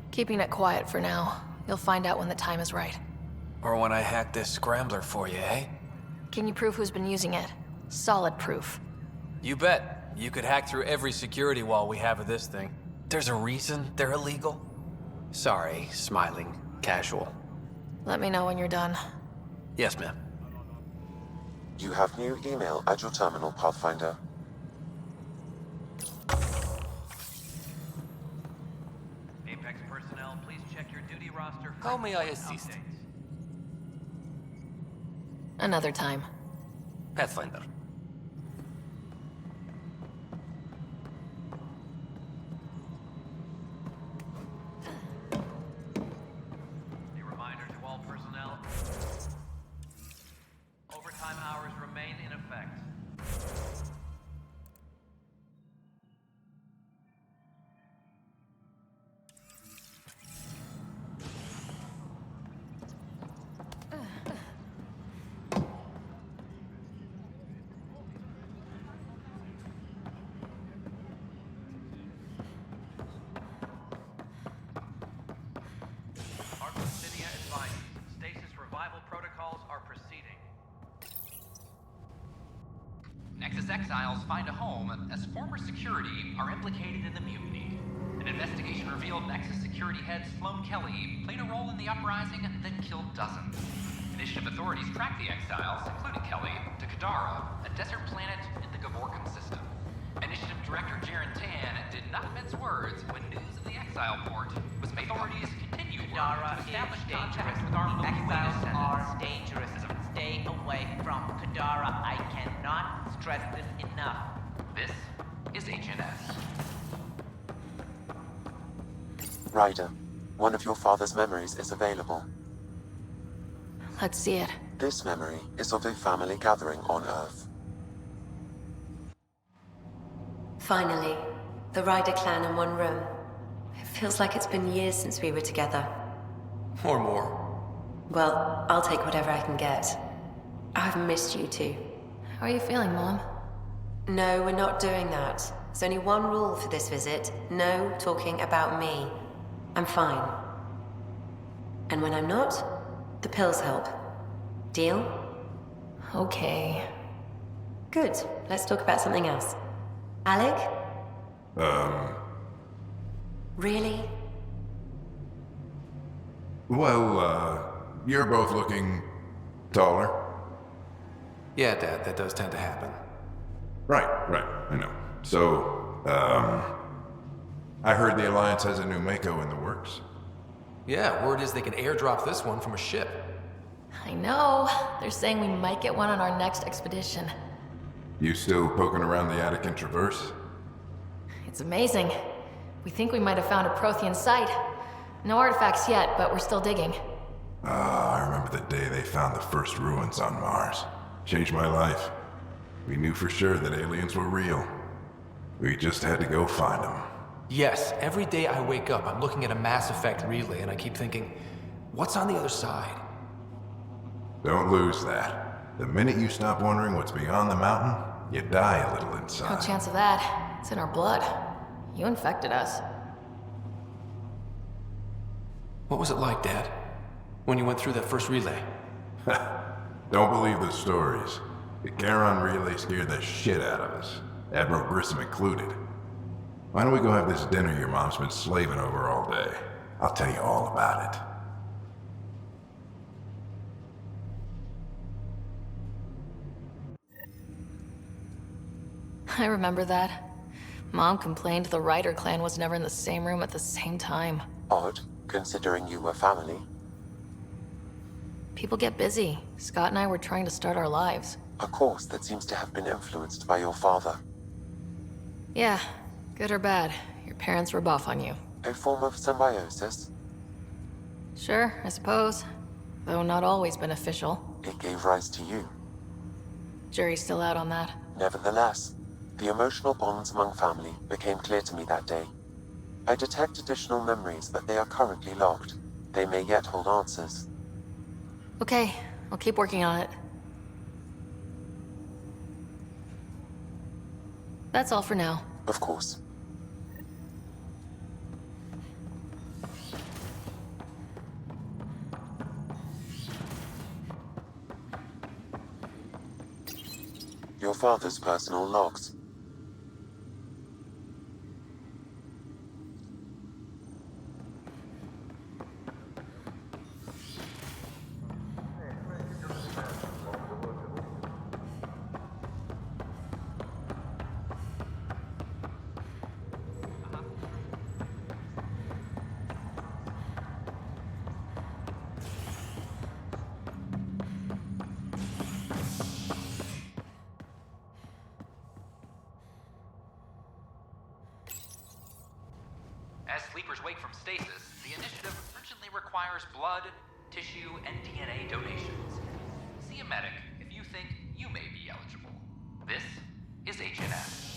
Keeping it quiet for now. You'll find out when the time is right. Or when I hack this scrambler for you, eh? Can you prove who's been using it? Solid proof. You bet. You could hack through every security wall we have of this thing. There's a reason they're illegal. Sorry, smiling, casual. Let me know when you're done. Yes, ma'am. You have new email at your terminal, Pathfinder. Apex personnel, please check your duty roster. How may I assist? Another time. Pathfinder. A reminder to all personnel. Overtime hours remain in effect. Stasis revival protocols are proceeding. Nexus exiles find a home as former security are implicated in the mutiny. An investigation revealed Nexus security head Sloan Kelly played a role in the uprising that killed dozens. Initiative authorities tracked the exiles, including Kelly, to Kadara, a desert planet in the Gavorkan system. Initiative Director Jaren Tan did not mince words when news of the exile port was made. Authorities continued Kadara to establish is dangerous. contact with our Exiles descendants. are dangerous. Stay away from Kadara. I cannot stress this enough. This is HNS. Ryder, one of your father's memories is available. Let's see it. This memory is of a family gathering on Earth. Finally, the Ryder clan in one room. It feels like it's been years since we were together. Or more. Well, I'll take whatever I can get. I've missed you too. How are you feeling, Mom? No, we're not doing that. There's only one rule for this visit. No talking about me. I'm fine. And when I'm not, the pills help. Deal? Okay. Good. Let's talk about something else. Alec? Really? Well, you're both looking taller. Yeah, Dad, that does tend to happen. Right, I know. So, I heard the Alliance has a new Mako in the works. Yeah, word is they can airdrop this one from a ship. I know. They're saying we might get one on our next expedition. You still poking around the Attican Traverse? It's amazing. We think we might have found a Prothean site. No artifacts yet, but we're still digging. I remember the day they found the first ruins on Mars. Changed my life. We knew for sure that aliens were real. We just had to go find them. Yes, every day I wake up, I'm looking at a Mass Effect relay and I keep thinking, what's on the other side? Don't lose that. The minute you stop wondering what's beyond the mountain, you die a little No inside. chance of that. It's in our blood. You infected us. What was it like, Dad? When you went through that first relay? Don't believe the stories. The Charon relay scared the shit out of us. Admiral Grissom included. Why don't we go have this dinner your mom's been slaving over all day? I'll tell you all about it. I remember that. Mom complained the Ryder clan was never in the same room at the same time. Odd, considering you were family. People get busy. Scott and I were trying to start our lives. A course that seems to have been influenced by your father. Yeah, good or bad, your parents were buff on you. A form of symbiosis. Sure, I suppose. Though not always beneficial. It gave rise to you. Jury's still out on that. Nevertheless, the emotional bonds among family became clear to me that day. I detect additional memories, but they are currently locked. They may yet hold answers. Okay, I'll keep working on it. That's all for now. Of course. Your father's personal logs. As sleepers wake from stasis, the initiative urgently requires blood, tissue, and DNA donations. See a medic if you think you may be eligible. This is HNS.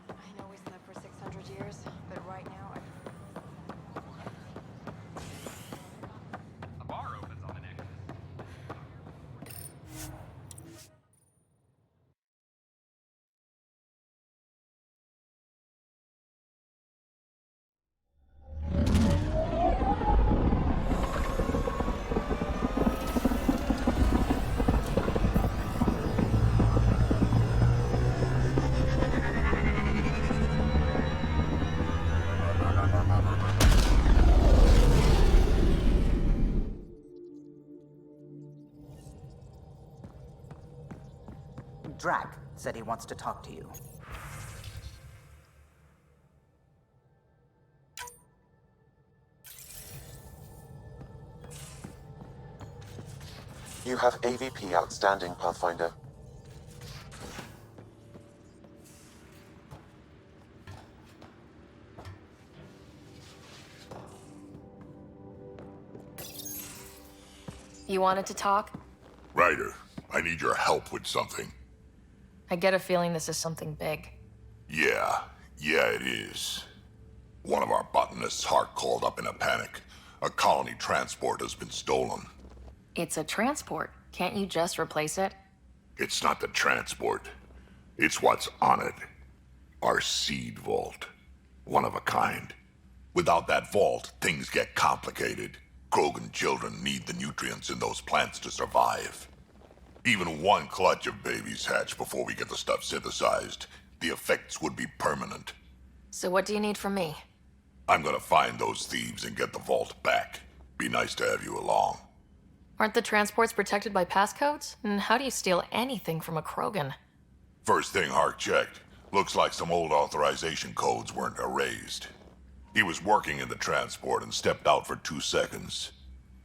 I know we slept for 600 years, but right now A bar opens on the Nexus. Drac said he wants to talk to you. You have AVP outstanding, Pathfinder. You wanted to talk? Ryder, I need your help with something. I get a feeling this is something big. Yeah, it is. One of our botanists' heart called up in a panic. A colony transport has been stolen. It's a transport. Can't you just replace it? It's not the transport. It's what's on it. Our seed vault. One of a kind. Without that vault, things get complicated. Krogan children need the nutrients in those plants to survive. Even one clutch of babies hatch before we get the stuff synthesized. The effects would be permanent. So what do you need from me? I'm gonna find those thieves and get the vault back. Be nice to have you along. Aren't the transports protected by passcodes? And how do you steal anything from a Krogan? First thing Hark checked. Looks like some old authorization codes weren't erased. He was working in the transport and stepped out for 2 seconds.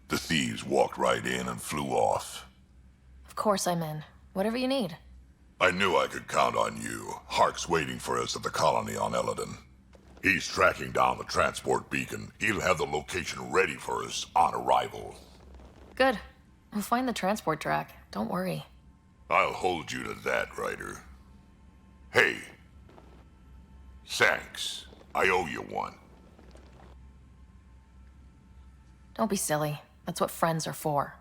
The thieves walked right in and flew off. Of course I'm in. Whatever you need. I knew I could count on you. Hark's waiting for us at the colony on Eladon. He's tracking down the transport beacon. He'll have the location ready for us on arrival. Good. We'll find the transport track. Don't worry. I'll hold you to that, Ryder. Hey. Thanks. I owe you one. Don't be silly. That's what friends are for.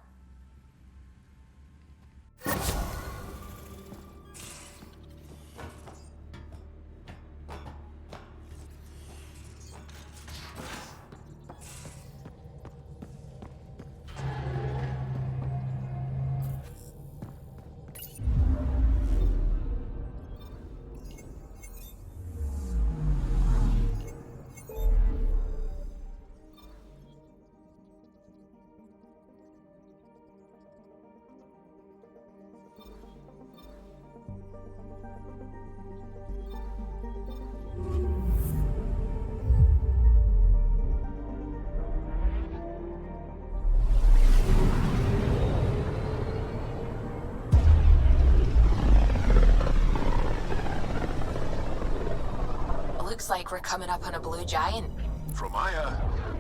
Looks like we're coming up on a blue giant. From Aya,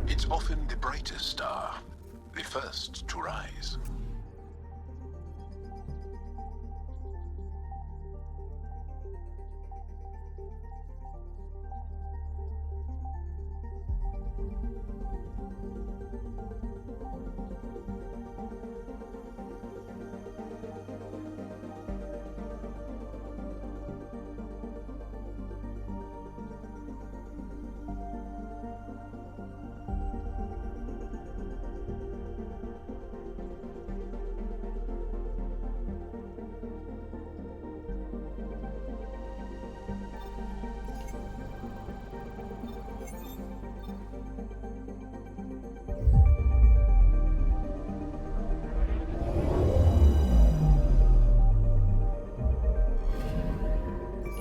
it's often the brightest star, the first to rise.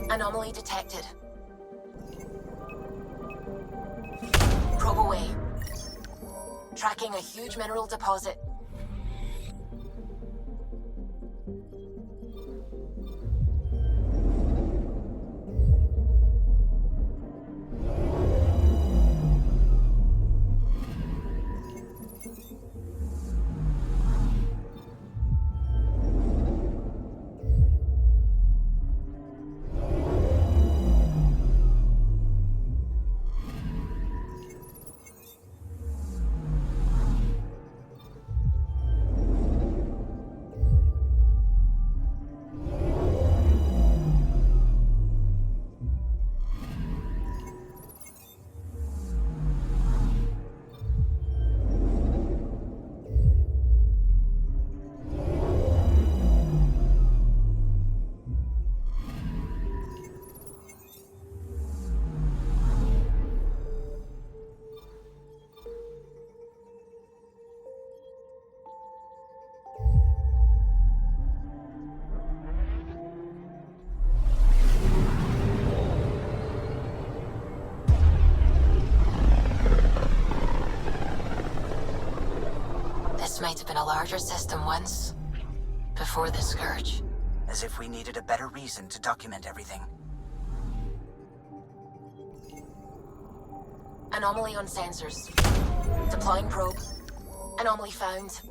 Anomaly detected. Probe away. Tracking a huge mineral deposit. This might have been a larger system once, before the Scourge. As if we needed a better reason to document everything. Anomaly on sensors. Deploying probe. Anomaly found.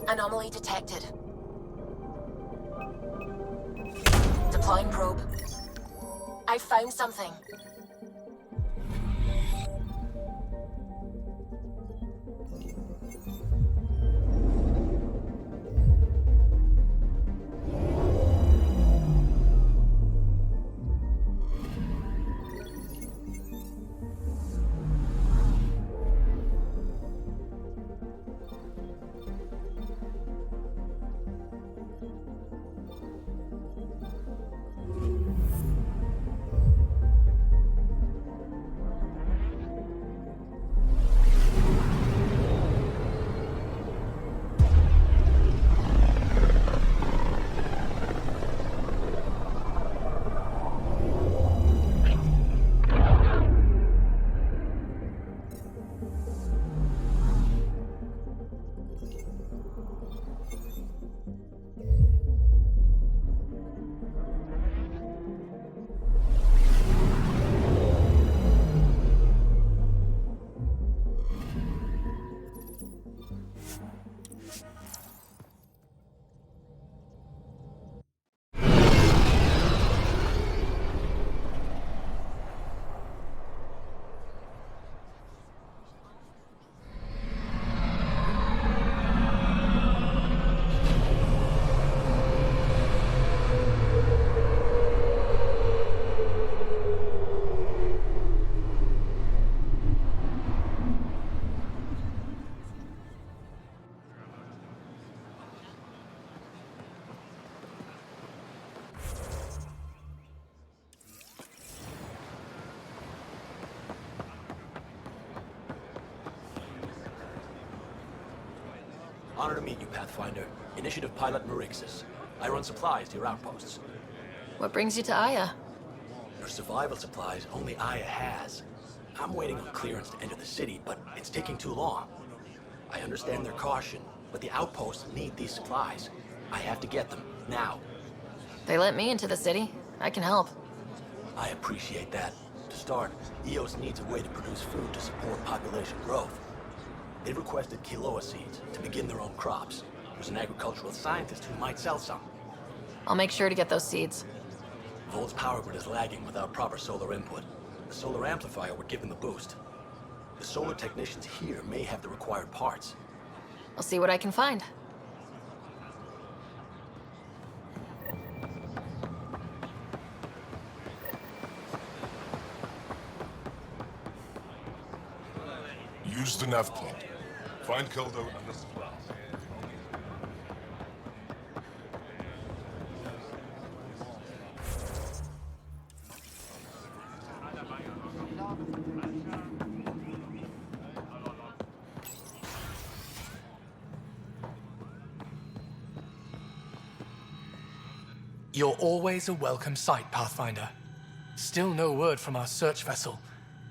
Anomaly detected. Deploying probe. I found something. Honor to meet you, Pathfinder. Initiative Pilot Marixus. I run supplies to your outposts. What brings you to Aya? Your survival supplies only Aya has. I'm waiting on clearance to enter the city, but it's taking too long. I understand their caution, but the outposts need these supplies. I have to get them, now. They let me into the city. I can help. I appreciate that. To start, EOS needs a way to produce food to support population growth. They've requested quinoa seeds to begin their own crops. There's an agricultural scientist who might sell some. I'll make sure to get those seeds. Volt's power grid is lagging without proper solar input. The solar amplifier would give them the boost. The solar technicians here may have the required parts. I'll see what I can find. Use the nav pod. Find Keldo and the supplies. You're always a welcome sight, Pathfinder. Still no word from our search vessel.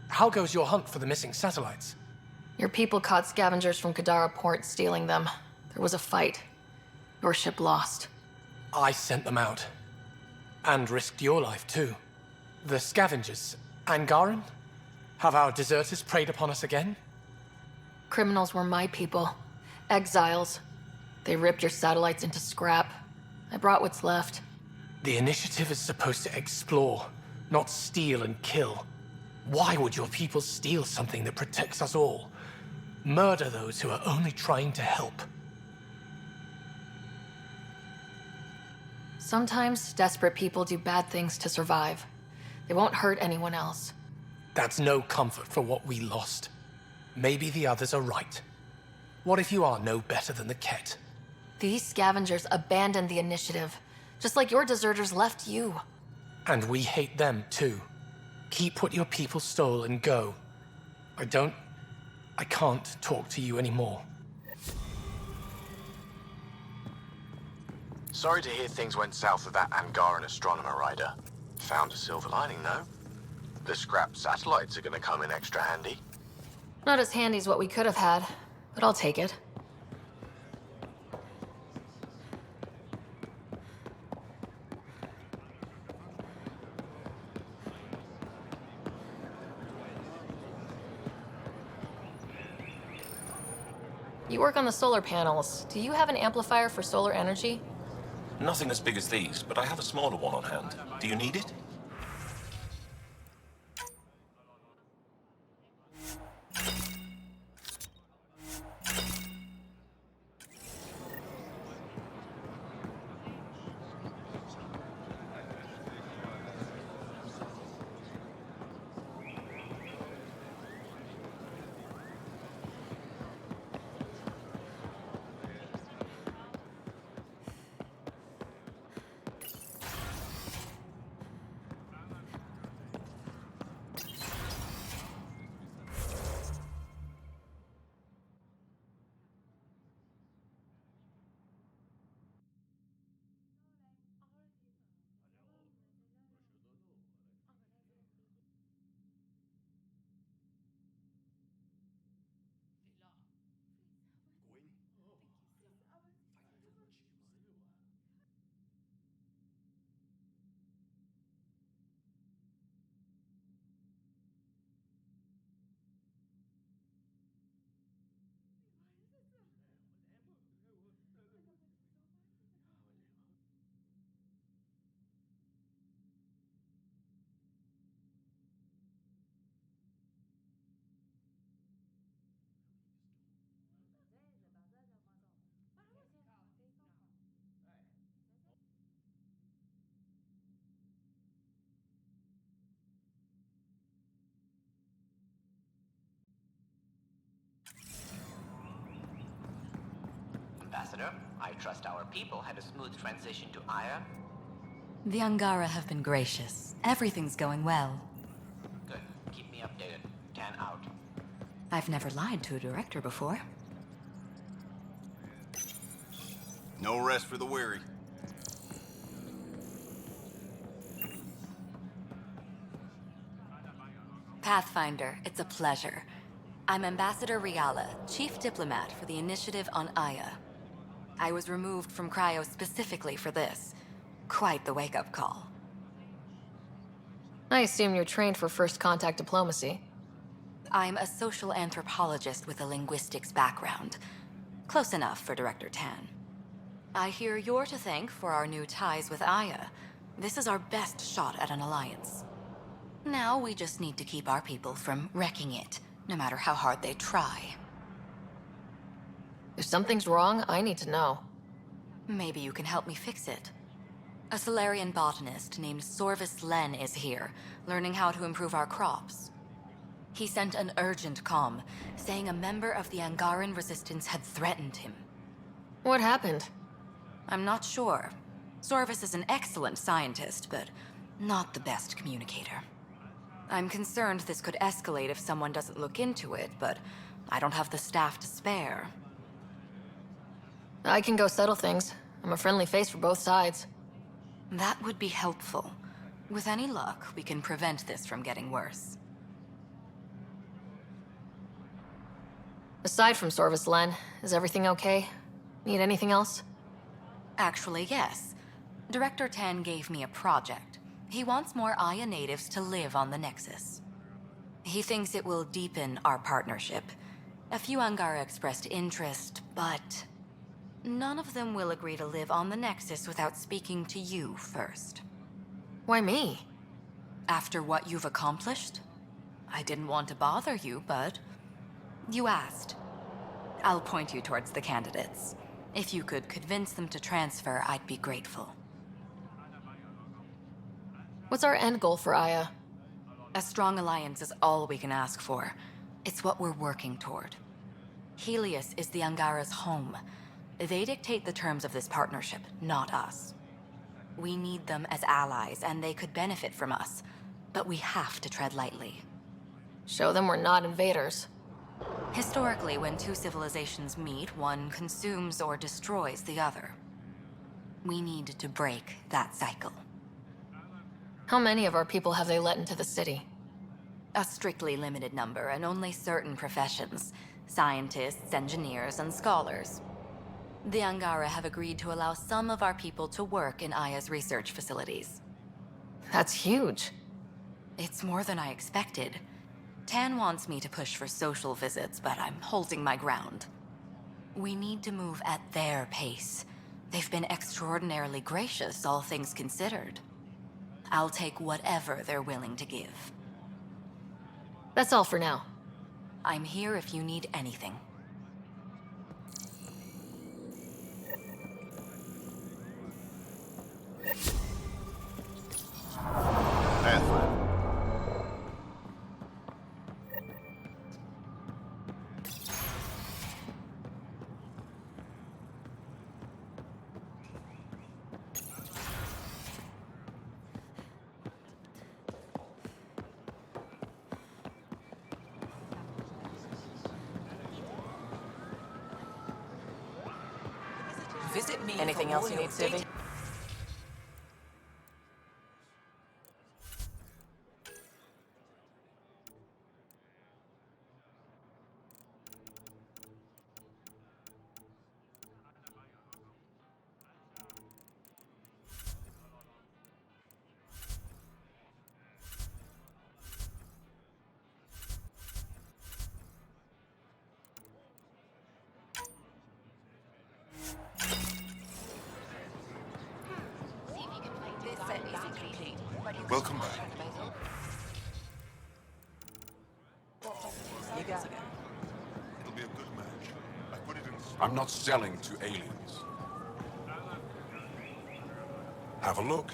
How goes your hunt for the missing satellites? Your people caught scavengers from Kadara Port stealing them. There was a fight. Your ship lost. I sent them out. And risked your life, too. The scavengers, Angaran? Have our deserters preyed upon us again? Criminals were my people. Exiles. They ripped your satellites into scrap. I brought what's left. The initiative is supposed to explore, not steal and kill. Why would your people steal something that protects us all? Murder those who are only trying to help. Sometimes desperate people do bad things to survive. They won't hurt anyone else. That's no comfort for what we lost. Maybe the others are right. What if you are no better than the Ket? These scavengers abandoned the initiative, just like your deserters left you. And we hate them too. Keep what your people stole and go. I can't talk to you anymore. Sorry to hear things went south with that Angaran astronomer rider. Found a silver lining, though. The scrap satellites are gonna come in extra handy. Not as handy as what we could have had, but I'll take it. You work on the solar panels. Do you have an amplifier for solar energy? Nothing as big as these, but I have a smaller one on hand. Do you need it? Ambassador, I trust our people had a smooth transition to Aya. The Angara have been gracious. Everything's going well. Good. Keep me updated. Tan out. I've never lied to a director before. No rest for the weary. Pathfinder, it's a pleasure. I'm Ambassador Riala, Chief Diplomat for the Initiative on Aya. I was removed from Cryo specifically for this. Quite the wake-up call. I assume you're trained for first contact diplomacy. I'm a social anthropologist with a linguistics background. Close enough for Director Tan. I hear you're to thank for our new ties with Aya. This is our best shot at an alliance. Now we just need to keep our people from wrecking it, no matter how hard they try. If something's wrong, I need to know. Maybe you can help me fix it. A Solarian botanist named Sorvis Len is here, learning how to improve our crops. He sent an urgent comm, saying a member of the Angaran resistance had threatened him. What happened? I'm not sure. Sorvis is an excellent scientist, but not the best communicator. I'm concerned this could escalate if someone doesn't look into it, but I don't have the staff to spare. I can go settle things. I'm a friendly face for both sides. That would be helpful. With any luck, we can prevent this from getting worse. Aside from Sorvis Len, is everything okay? Need anything else? Actually, yes. Director Tan gave me a project. He wants more Aya natives to live on the Nexus. He thinks it will deepen our partnership. A few Angara expressed interest, but none of them will agree to live on the Nexus without speaking to you first. Why me? After what you've accomplished? I didn't want to bother you, but you asked. I'll point you towards the candidates. If you could convince them to transfer, I'd be grateful. What's our end goal for Aya? A strong alliance is all we can ask for. It's what we're working toward. Helios is the Angara's home. They dictate the terms of this partnership, not us. We need them as allies, and they could benefit from us. But we have to tread lightly. Show them we're not invaders. Historically, when two civilizations meet, one consumes or destroys the other. We need to break that cycle. How many of our people have they let into the city? A strictly limited number, and only certain professions. Scientists, engineers, and scholars. The Angara have agreed to allow some of our people to work in Aya's research facilities. That's huge. It's more than I expected. Tan wants me to push for social visits, but I'm holding my ground. We need to move at their pace. They've been extraordinarily gracious, all things considered. I'll take whatever they're willing to give. That's all for now. I'm here if you need anything. Pathfinder. Visit me. Anything else you need, Suvi? Welcome back. It'll be a good match. I put it in. I'm not selling to aliens. Have a look.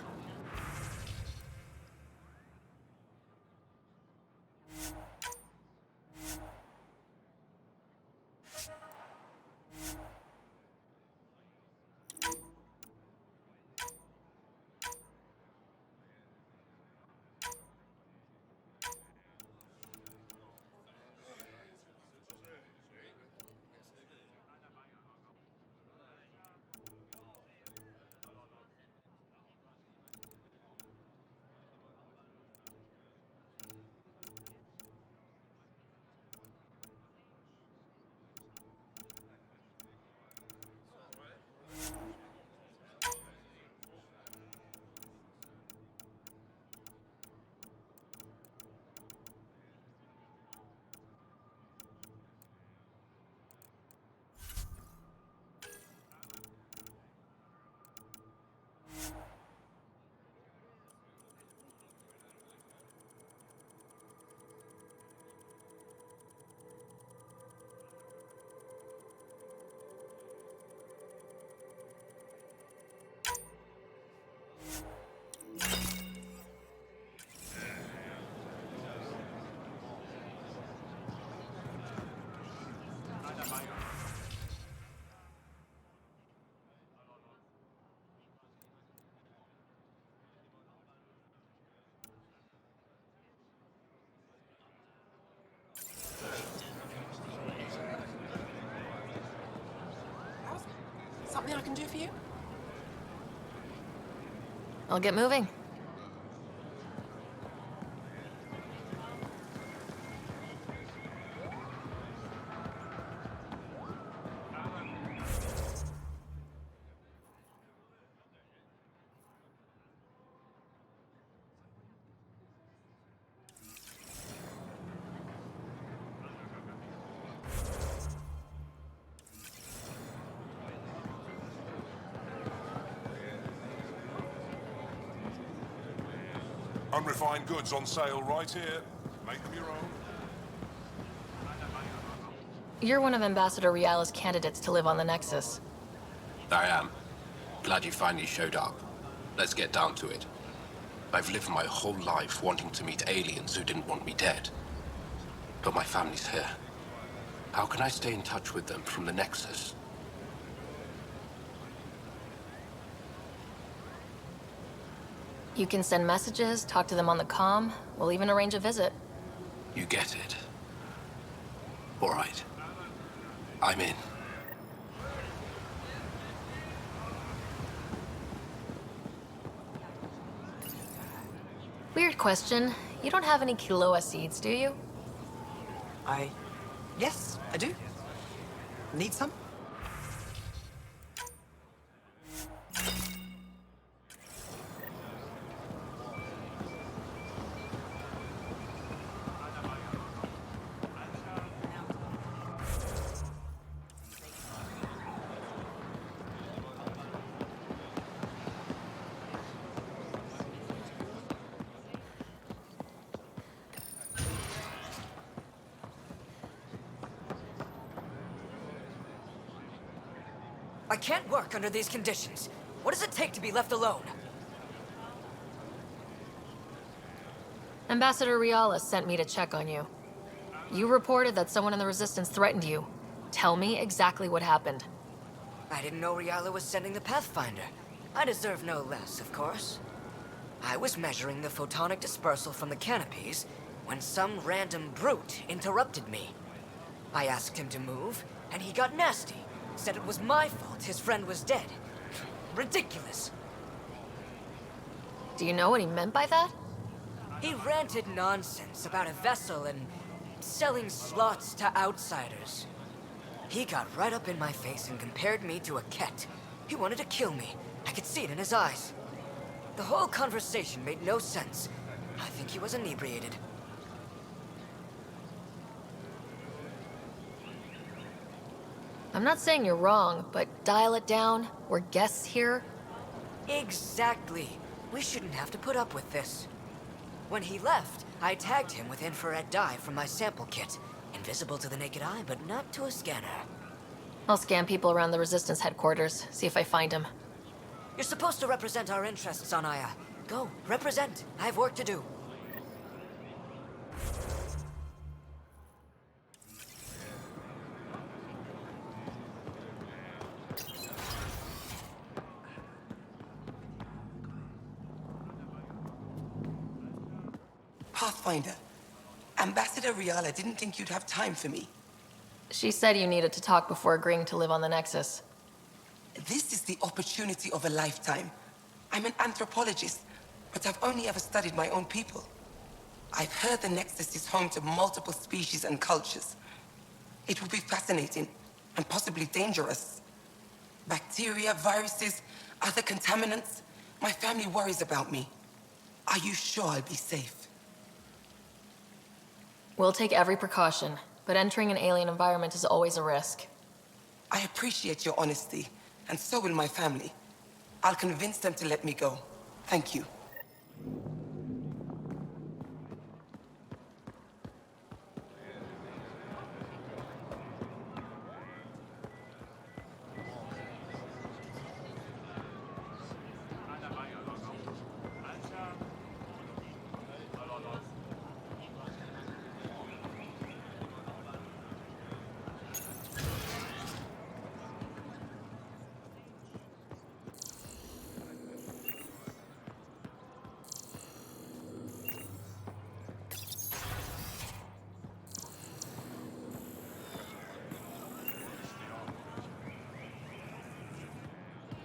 Something I can do for you? I'll get moving. Unrefined goods on sale right here. Make them your own. You're one of Ambassador Riala's candidates to live on the Nexus. I am. Glad you finally showed up. Let's get down to it. I've lived my whole life wanting to meet aliens who didn't want me dead. But my family's here. How can I stay in touch with them from the Nexus? You can send messages, talk to them on the comm. We'll even arrange a visit. You get it. All right. I'm in. Weird question. You don't have any Kiloa seeds, do you? Yes, I do. Need some? I can't work under these conditions. What does it take to be left alone? Ambassador Riala sent me to check on you. You reported that someone in the Resistance threatened you. Tell me exactly what happened. I didn't know Riala was sending the Pathfinder. I deserve no less, of course. I was measuring the photonic dispersal from the canopies when some random brute interrupted me. I asked him to move, and he got nasty. Said it was my fault his friend was dead. Ridiculous. Do you know what he meant by that? He ranted nonsense about a vessel and selling slots to outsiders. He got right up in my face and compared me to a cat. He wanted to kill me. I could see it in his eyes. The whole conversation made no sense. I think he was inebriated. I'm not saying you're wrong, but dial it down. We're guests here. Exactly. We shouldn't have to put up with this. When he left, I tagged him with infrared dye from my sample kit. Invisible to the naked eye, but not to a scanner. I'll scan people around the Resistance headquarters, see if I find him. You're supposed to represent our interests on Aya. Go, represent. I have work to do. Pathfinder, Ambassador Riala didn't think you'd have time for me. She said you needed to talk before agreeing to live on the Nexus. This is the opportunity of a lifetime. I'm an anthropologist, but I've only ever studied my own people. I've heard the Nexus is home to multiple species and cultures. It will be fascinating and possibly dangerous. Bacteria, viruses, other contaminants. My family worries about me. Are you sure I'll be safe? We'll take every precaution, but entering an alien environment is always a risk. I appreciate your honesty, and so will my family. I'll convince them to let me go. Thank you.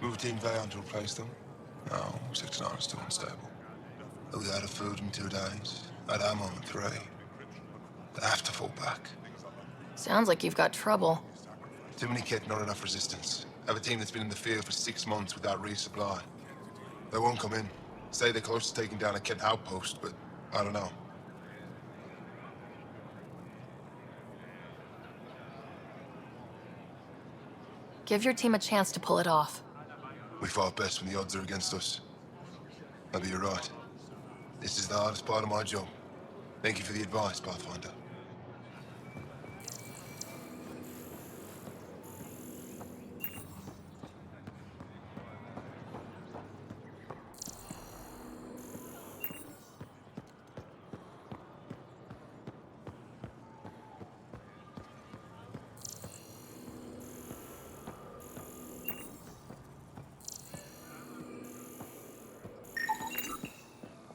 Move Team V on to replace them? No, 69 is still unstable. They'll be out of food in 2 days. Out of ammo in 3. They have to fall back. Sounds like you've got trouble. Too many kit, not enough resistance. I have a team that's been in the field for 6 months without resupply. They won't come in. Say they're close to taking down a kit outpost, but I don't know. Give your team a chance to pull it off. We fought best when the odds are against us. Maybe you're right. This is the hardest part of my job. Thank you for the advice, Pathfinder.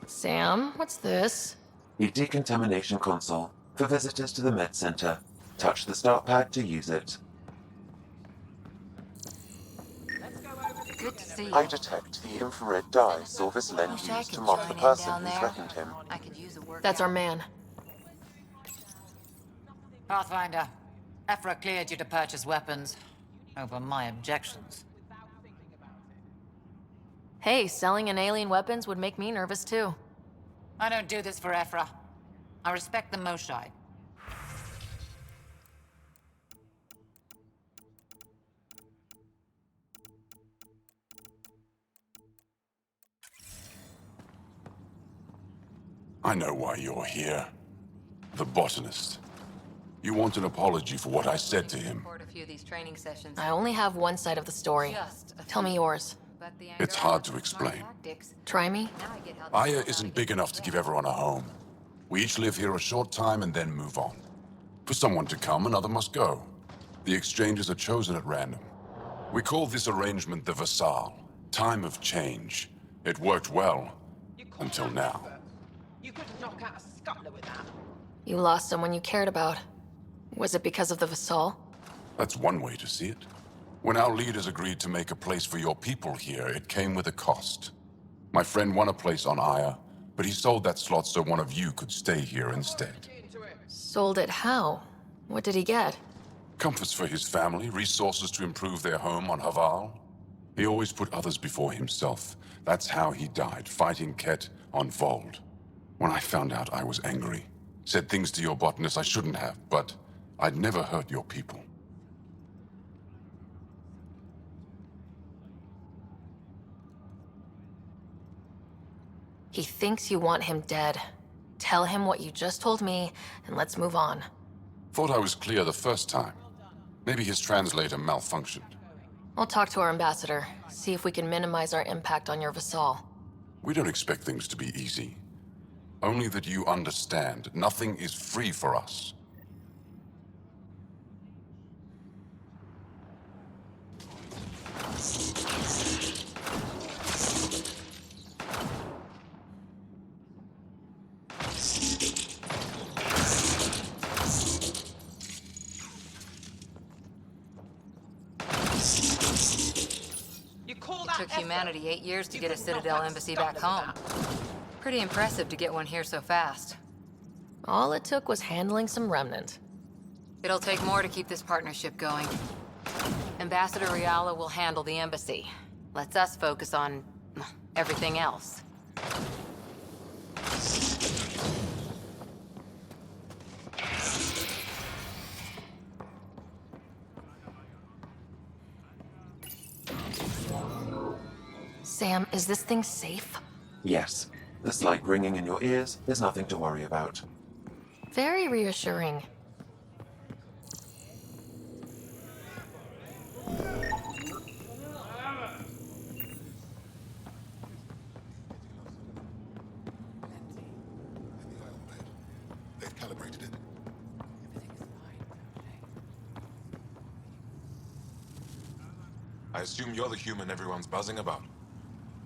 Sam, what's this? A decontamination console for visitors to the med center. Touch the start pad to use it. Good to see you. I detect the infrared dye Silvis Len used to mark the person who threatened him. I could use a workout. That's our man. Pathfinder, Ephra cleared you to purchase weapons. Over my objections. Hey, selling an alien weapons would make me nervous too. I don't do this for Ephra. I respect the Moshai. I know why you're here. The botanist. You want an apology for what I said to him. A few of these training sessions. I only have one side of the story. Tell me yours. It's hard to explain. Try me? Aya isn't big enough to give everyone a home. We each live here a short time and then move on. For someone to come, another must go. The exchanges are chosen at random. We call this arrangement the Vassal, time of change. It worked well, until now. You could knock out a scuttler with that. You lost someone you cared about. Was it because of the Vassal? That's one way to see it. When our leaders agreed to make a place for your people here, it came with a cost. My friend won a place on Aya, but he sold that slot so one of you could stay here instead. Sold it how? What did he get? Comforts for his family, resources to improve their home on Haval. He always put others before himself. That's how he died, fighting Ket on Vold. When I found out, I was angry. Said things to your botanist I shouldn't have, but I'd never hurt your people. He thinks you want him dead. Tell him what you just told me, and let's move on. Thought I was clear the first time. Maybe his translator malfunctioned. I'll talk to our ambassador, see if we can minimize our impact on your Vassal. We don't expect things to be easy. Only that you understand, nothing is free for us. Took humanity 8 years to get a Citadel embassy back home. Pretty impressive to get one here so fast. All it took was handling some remnant. It'll take more to keep this partnership going. Ambassador Riala will handle the embassy. Lets us focus on everything else. Sam, is this thing safe? Yes. The slight ringing in your ears is nothing to worry about. Very reassuring. They've calibrated it. I assume you're the human everyone's buzzing about.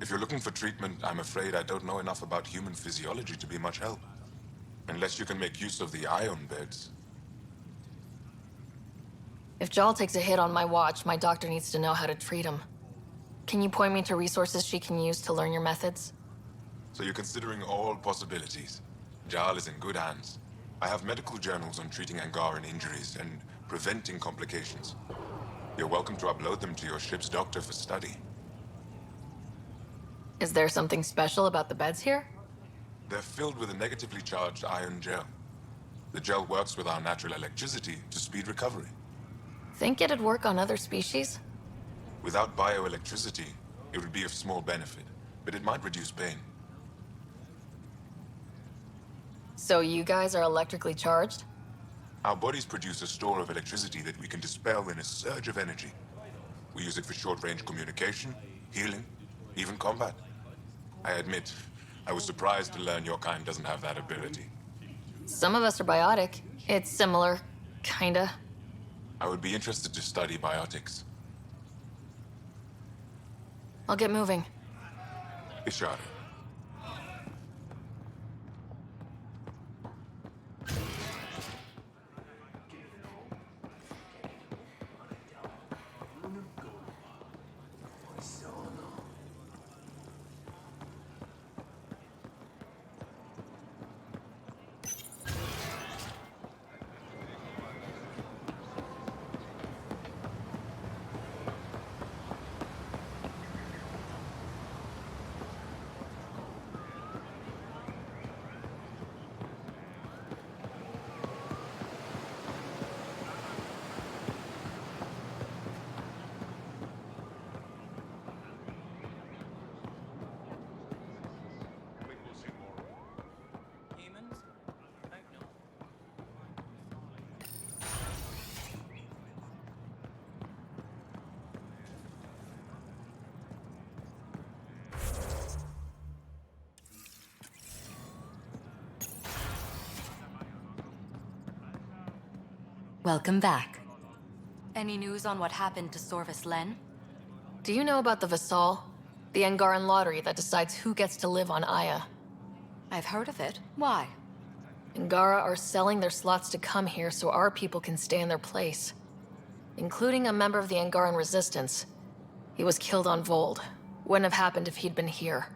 If you're looking for treatment, I'm afraid I don't know enough about human physiology to be much help. Unless you can make use of the ion beds. If Jal takes a hit on my watch, my doctor needs to know how to treat him. Can you point me to resources she can use to learn your methods? So you're considering all possibilities. Jal is in good hands. I have medical journals on treating Angaran injuries and preventing complications. You're welcome to upload them to your ship's doctor for study. Is there something special about the beds here? They're filled with a negatively charged iron gel. The gel works with our natural electricity to speed recovery. Think it'd work on other species? Without bioelectricity, it would be of small benefit, but it might reduce pain. So you guys are electrically charged? Our bodies produce a store of electricity that we can dispel in a surge of energy. We use it for short-range communication, healing, even combat. I admit, I was surprised to learn your kind doesn't have that ability. Some of us are biotic. It's similar, kinda. I would be interested to study biotics. I'll get moving. Ishara. Welcome back. Any news on what happened to Sorvis Len? Do you know about the Vassal? The Angaran lottery that decides who gets to live on Aya. I've heard of it. Why? Angara are selling their slots to come here so our people can stay in their place. Including a member of the Angaran resistance. He was killed on Vold. Wouldn't have happened if he'd been here.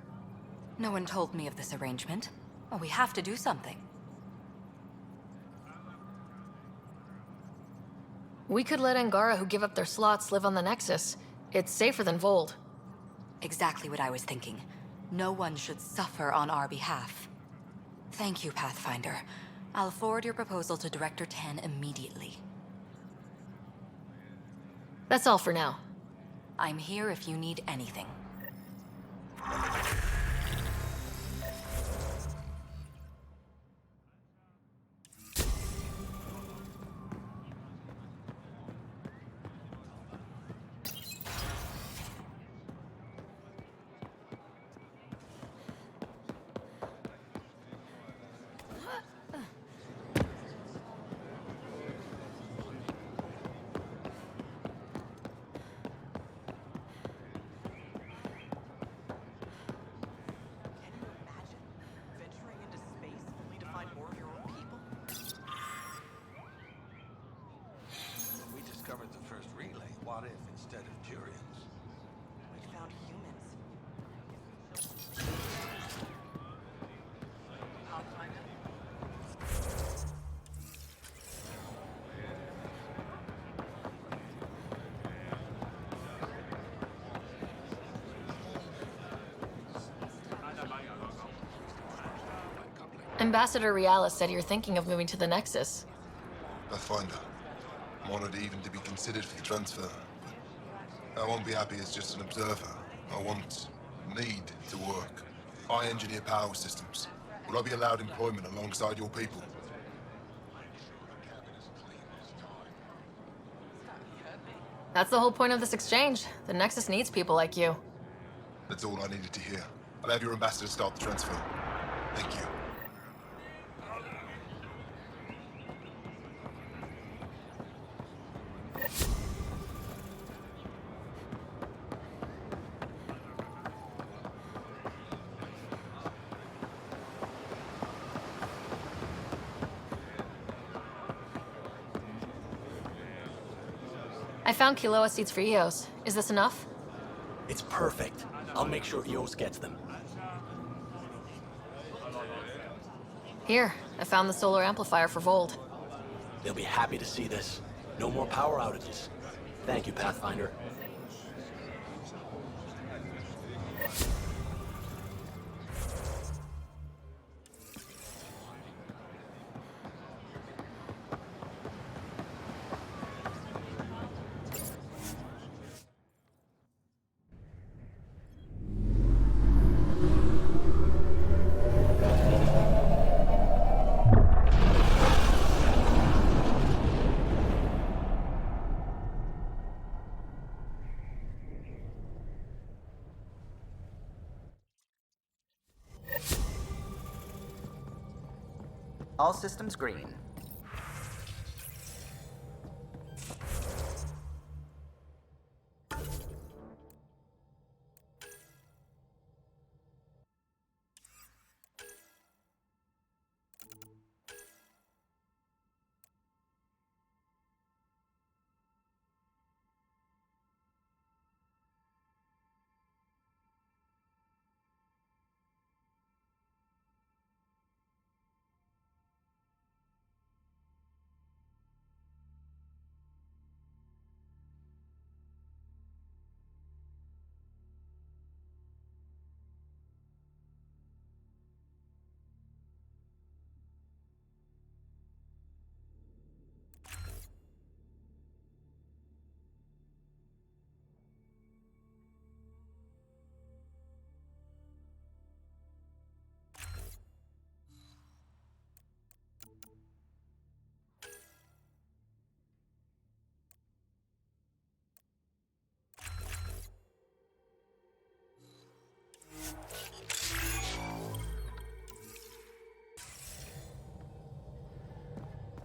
No one told me of this arrangement. Well, we have to do something. We could let Angara who give up their slots live on the Nexus. It's safer than Vold. Exactly what I was thinking. No one should suffer on our behalf. Thank you, Pathfinder. I'll forward your proposal to Director Tan immediately. That's all for now. I'm here if you need anything. What if, instead of Jurians, we found humans? Ambassador Riala said you're thinking of moving to the Nexus. Pathfinder. I'm honored even to be considered for the transfer. I won't be happy as just an observer. I need to work. I engineer power systems. Will I be allowed employment alongside your people? That's the whole point of this exchange. The Nexus needs people like you. That's all I needed to hear. I'll have your ambassador start the transfer. Thank you. I found Kiloa seeds for Eos. Is this enough? It's perfect. I'll make sure EOS gets them. Here, I found the solar amplifier for Vold. They'll be happy to see this. No more power outages. Thank you, Pathfinder. All systems green.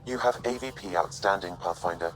You have AVP outstanding, Pathfinder.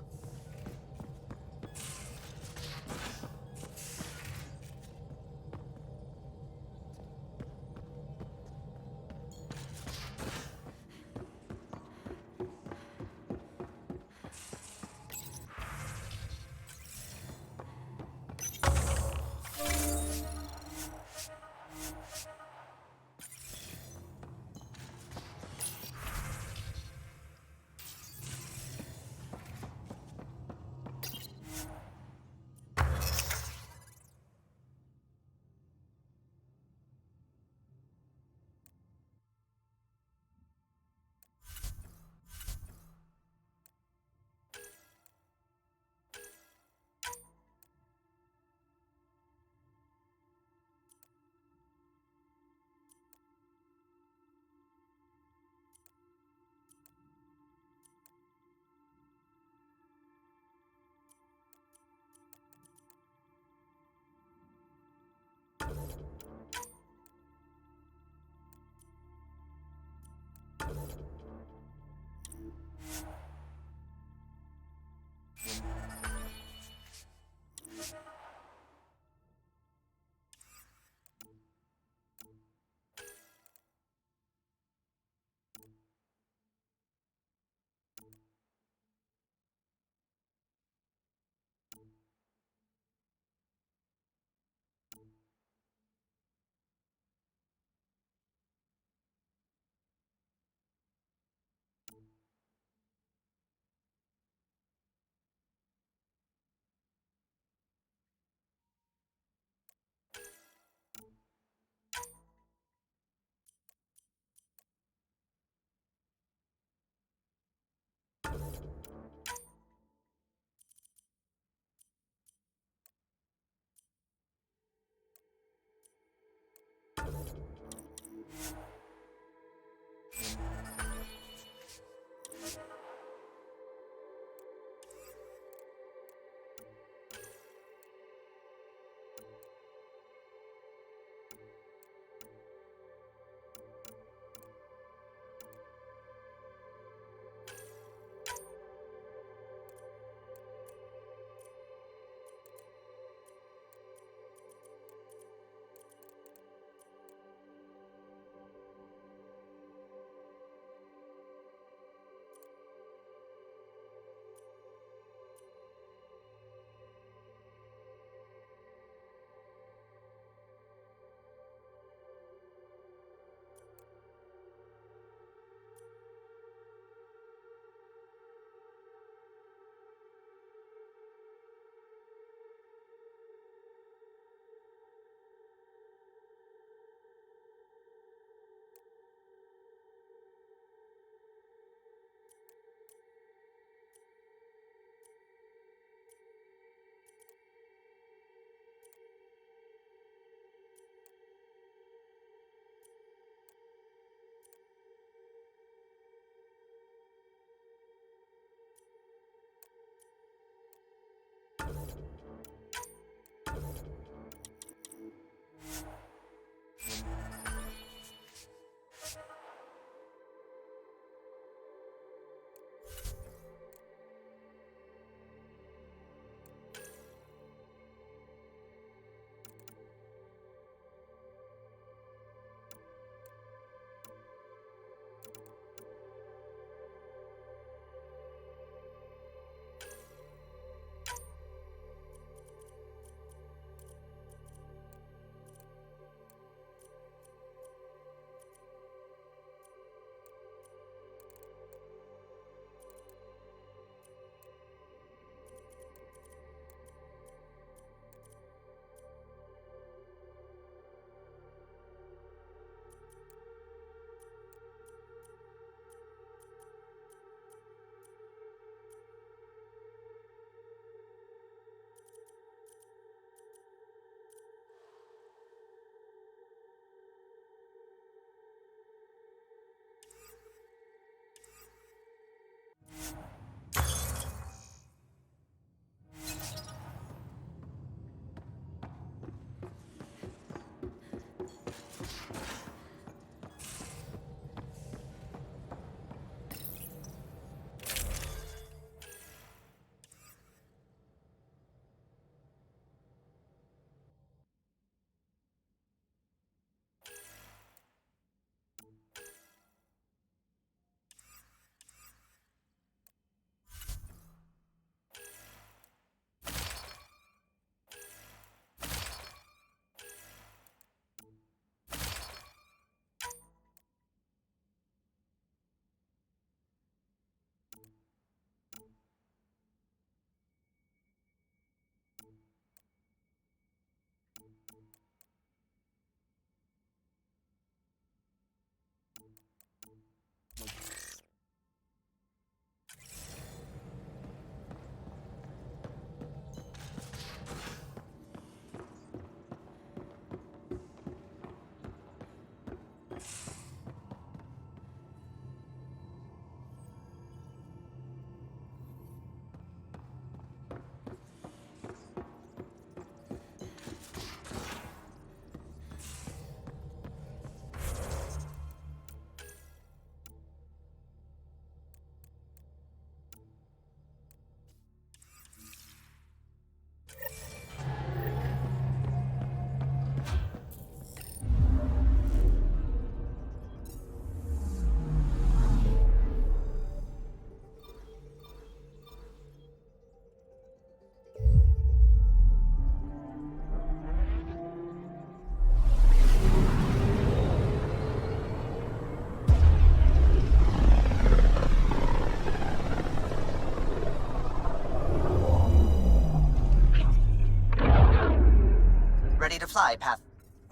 fly, Path.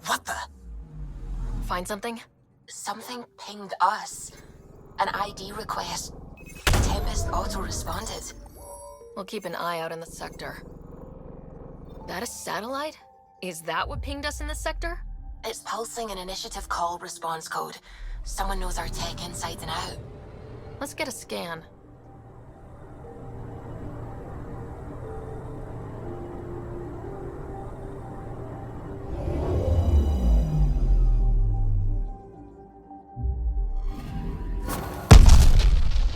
What the? Find something? Something pinged us. An ID request. Tempest auto-responded. We'll keep an eye out in the sector. That a satellite? Is that what pinged us in the sector? It's pulsing an initiative call response code. Someone knows our tech inside and out. Let's get a scan.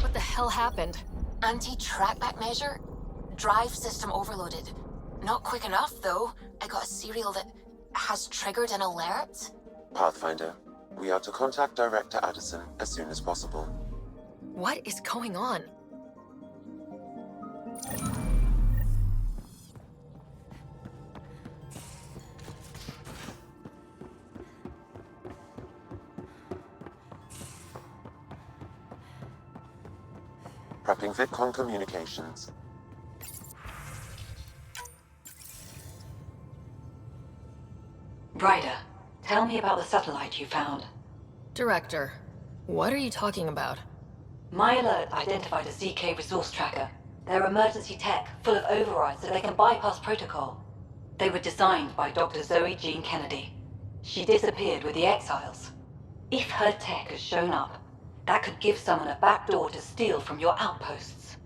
What the hell happened? Anti-trackback measure? Drive system overloaded. Not quick enough, though. I got a serial that has triggered an alert. Pathfinder, we are to contact Director Addison as soon as possible. What is going on? Prepping VidCon communications. Ryder, tell me about the satellite you found. Director, what are you talking about? My alert identified a ZK resource tracker. They're emergency tech, full of overrides so they can bypass protocol. They were designed by Dr. Zoe Jean Kennedy. She disappeared with the Exiles. If her tech has shown up, that could give someone a backdoor to steal from your outposts.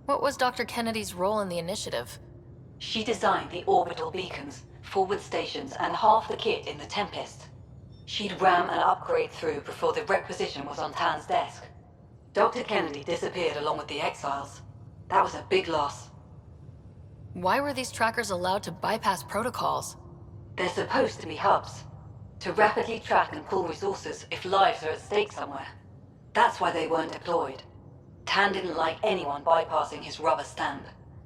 What was Dr. Kennedy's role in the initiative? She designed the orbital beacons, forward stations, and half the kit in the Tempest. She'd ram an upgrade through before the requisition was on Tan's desk. Dr. Kennedy disappeared along with the Exiles. That was a big loss. Why were these trackers allowed to bypass protocols? They're supposed to be hubs, to rapidly track and pull resources if lives are at stake somewhere. That's why they weren't deployed. Tan didn't like anyone bypassing his rubber stamp.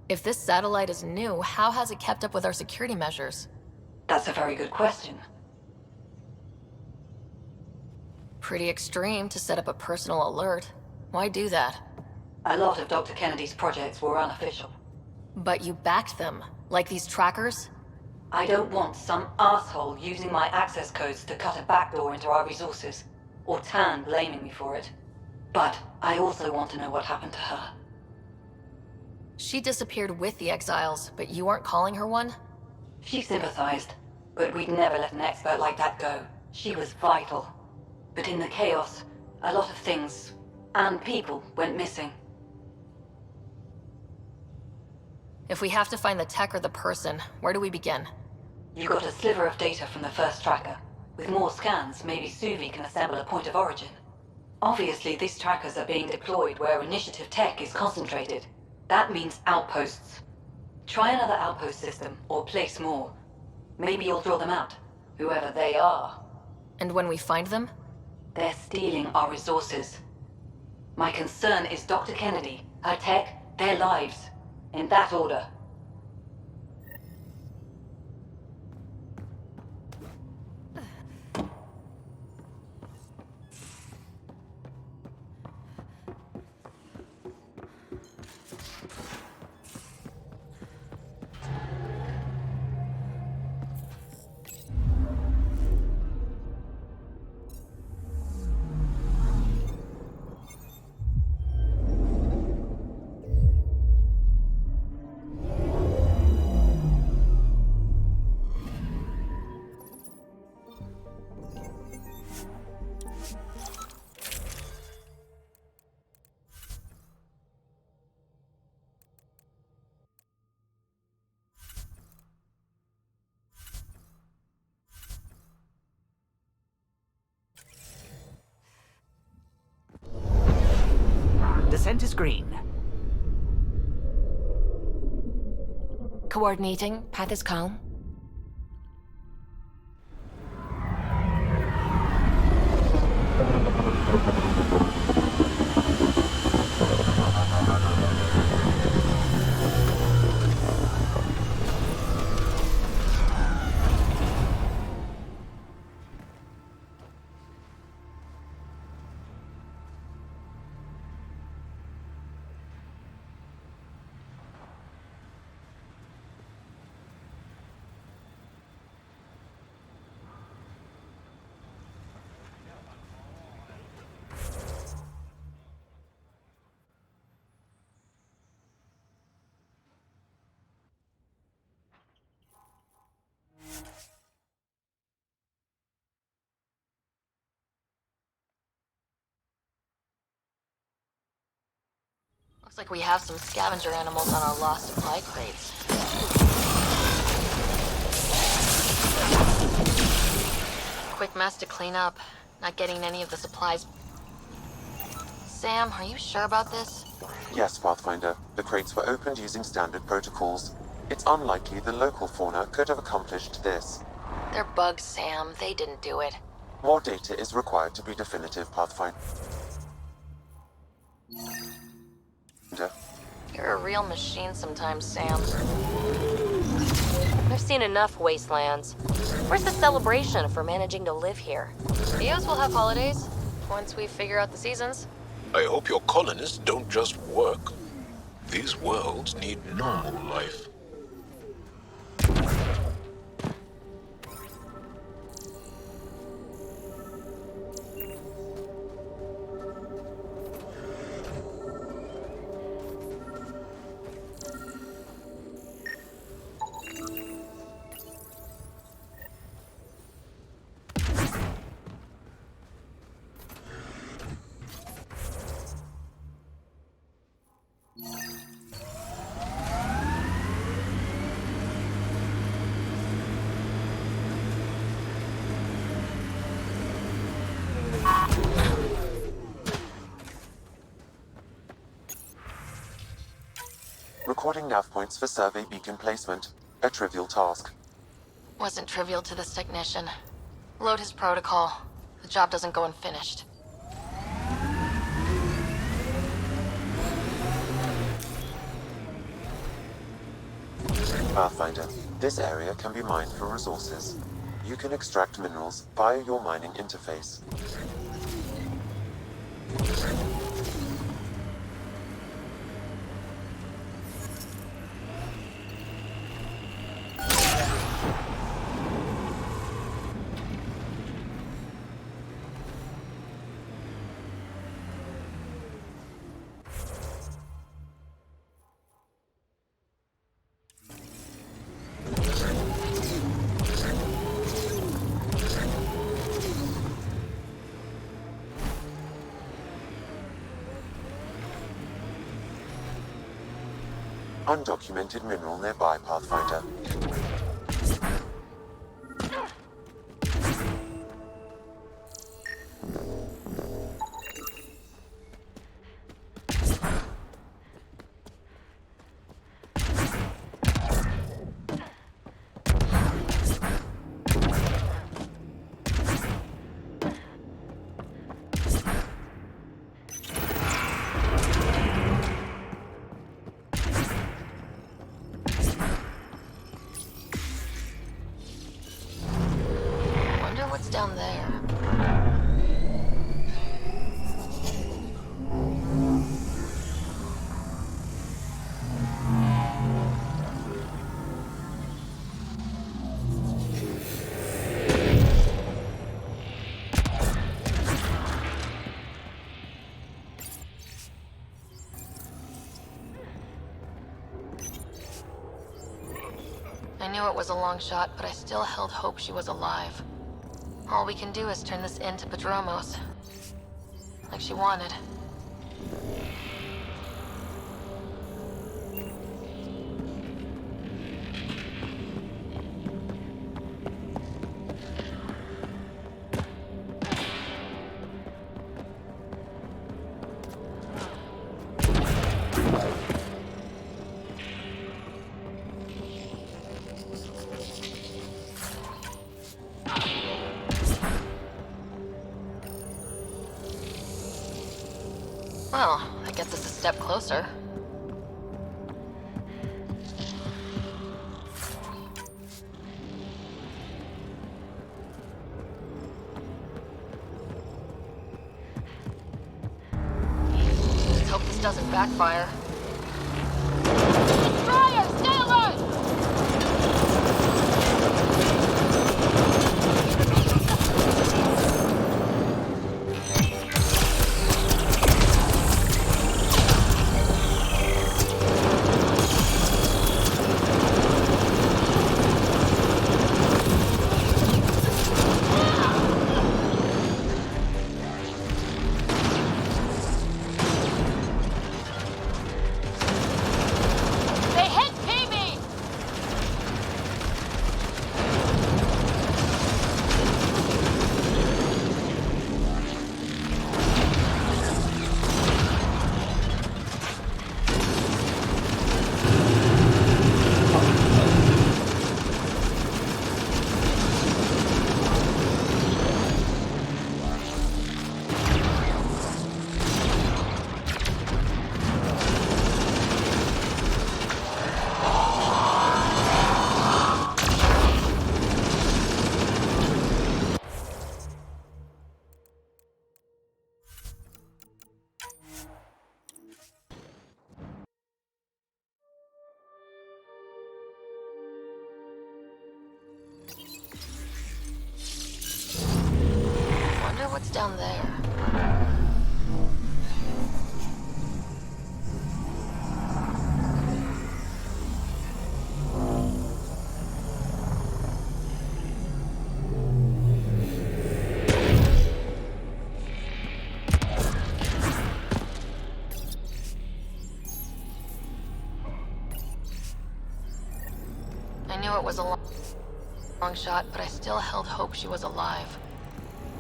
If this satellite is new, how has it kept up with our security measures? That's a very good question. Pretty extreme to set up a personal alert. Why do that? A lot of Dr. Kennedy's projects were unofficial. But you backed them, like these trackers? I don't want some asshole using my access codes to cut a backdoor into our resources, or Tan blaming me for it. But I also want to know what happened to her. She disappeared with the Exiles, but you weren't calling her one? She sympathized, but we'd never let an expert like that go. She was vital. But in the chaos, a lot of things, and people, went missing. If we have to find the tech or the person, where do we begin? You got a sliver of data from the first tracker. With more scans, maybe Suvi can assemble a point of origin. Obviously, these trackers are being deployed where initiative tech is concentrated. That means outposts. Try another outpost system, or place more. Maybe you'll draw them out, whoever they are. And when we find them? They're stealing our resources. My concern is Dr. Kennedy, her tech, their lives. In that order. Descent is green. Coordinating. Path is calm. Looks like we have some scavenger animals on our lost supply crates. Quick mess to clean up. Not getting any of the supplies. Sam, are you sure about this? Yes, Pathfinder. The crates were opened using standard protocols. It's unlikely the local fauna could have accomplished this. They're bugs, Sam. They didn't do it. More data is required to be definitive, Pathfinder. You're a real machine sometimes, Sam. I've seen enough wastelands. Where's the celebration for managing to live here? Eos will have holidays once we figure out the seasons. I hope your colonists don't just work. These worlds need normal life. Recording nav points for survey beacon placement. A trivial task. Wasn't trivial to this technician. Load his protocol. The job doesn't go unfinished. Pathfinder, this area can be mined for resources. You can extract minerals via your mining interface. Undocumented mineral nearby, Pathfinder. Down there. I knew it was a long shot, but I still held hope she was alive. All we can do is turn this into Padromos. Like she wanted. Well, that gets us a step closer. Let's hope this doesn't backfire. Destroyer, stay alert! what's down there. I knew it was a long shot, but I still held hope she was alive.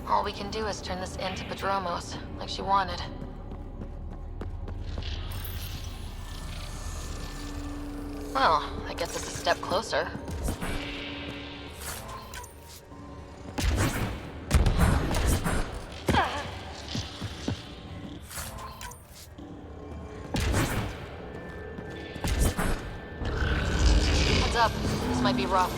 All we can do is turn this into Padromos, like she wanted. Well, that gets us a step closer. Heads up, this might be rough.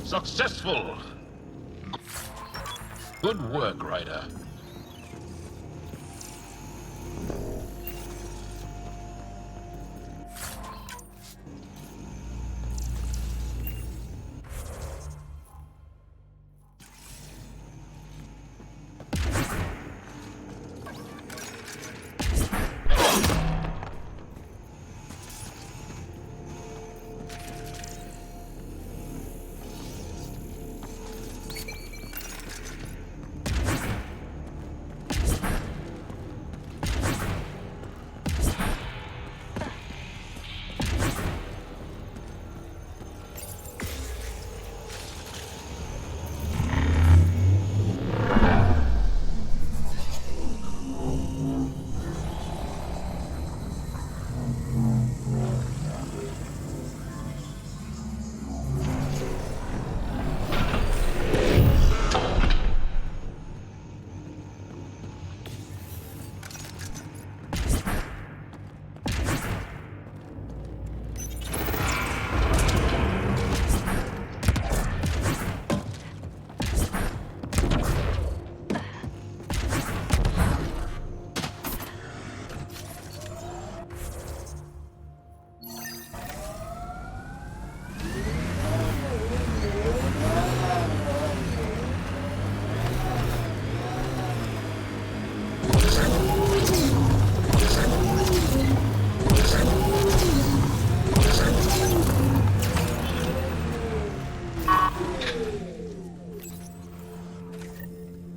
Successful! Good work, Ryder.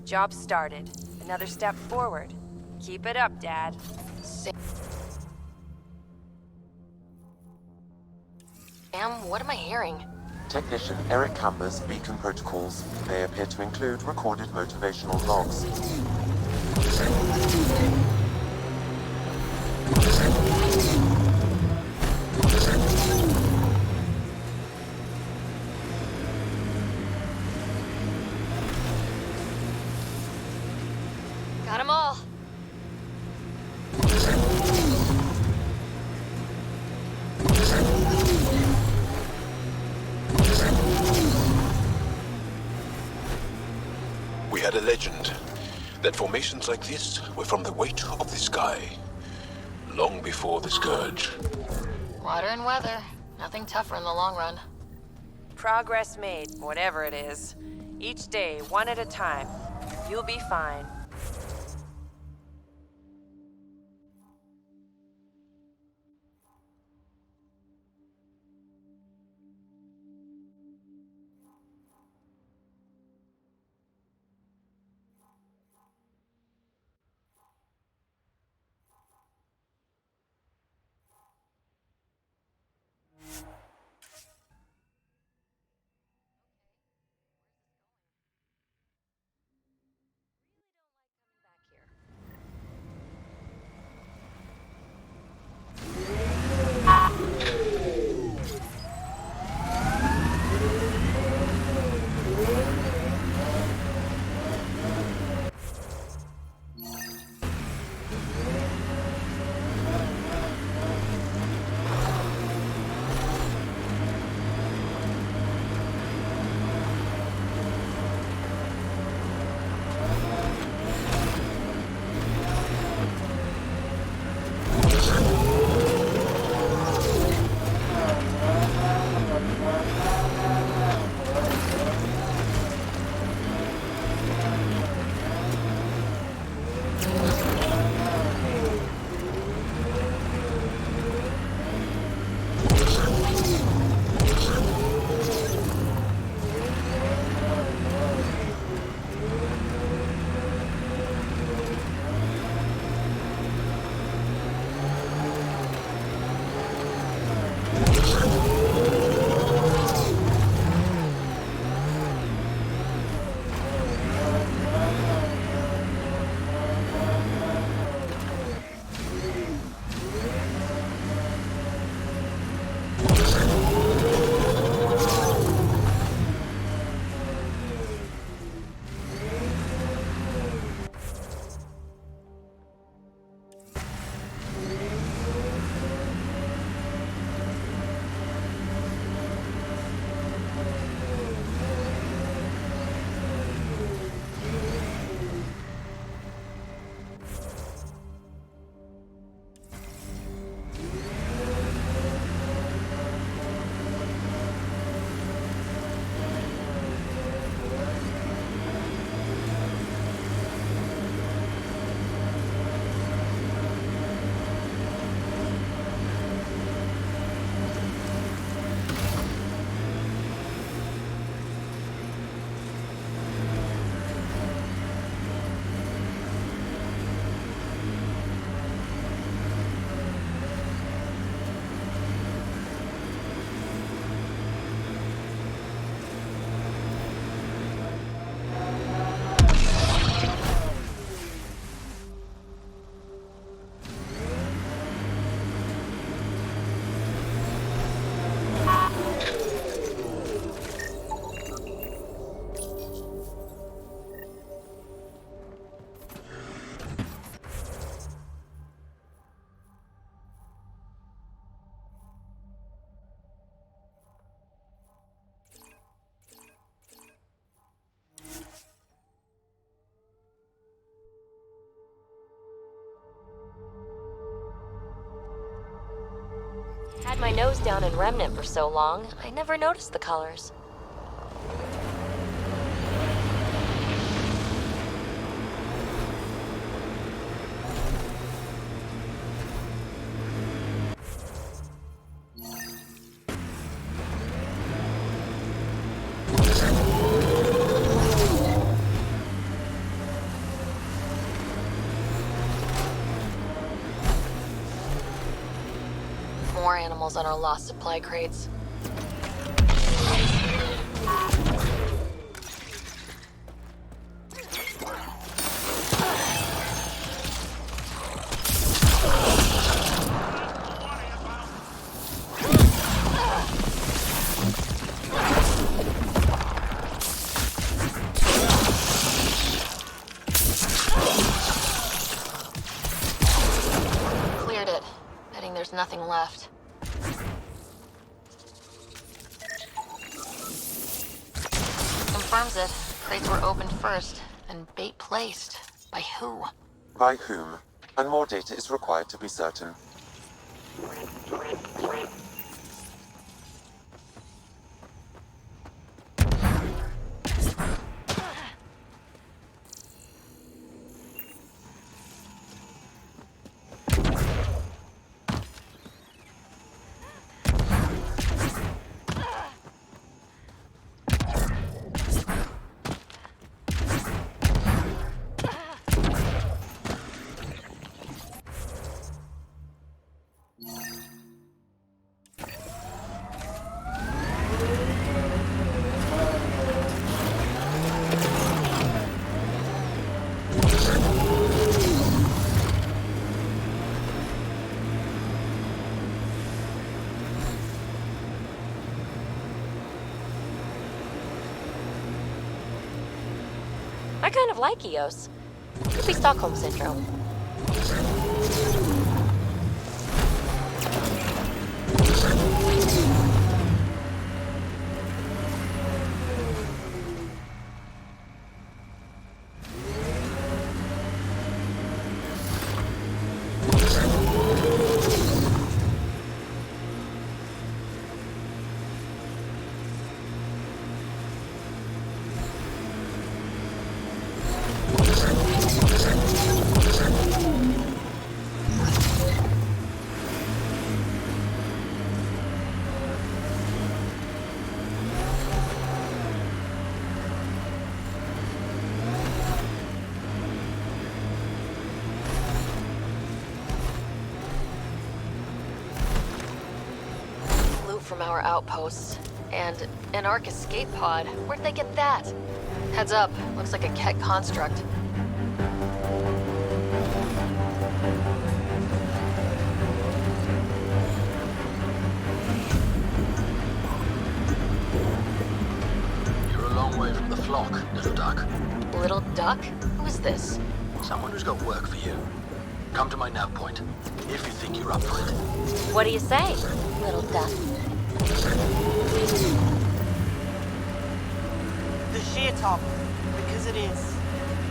Job started. Another step forward. Keep it up, Dad. Sam, what am I hearing? Technician Eric Camber's beacon protocols. They appear to include recorded motivational logs. Got 'em all. We had a legend that formations like this were from the weight of the sky, long before the Scourge. Water and weather. Nothing tougher in the long run. Progress made, whatever it is. Each day, one at a time. You'll be fine. Had my nose down in Remnant for so long, I never noticed the colors. More animals on our lost supply crates. nothing left. Confirms it. Crates were opened first, and bait placed. By who? By whom? And more data is required to be certain. I kind of like Eos. Could be Stockholm Syndrome. From our outposts. And an Ark escape pod. Where'd they get that? Heads up. Looks like a Keck construct. You're a long way from the flock, little duck. Little duck? Who is this? Someone who's got work for you. Come to my nav point, if you think you're up for it. What do you say, little duck? The sheer top, because it is.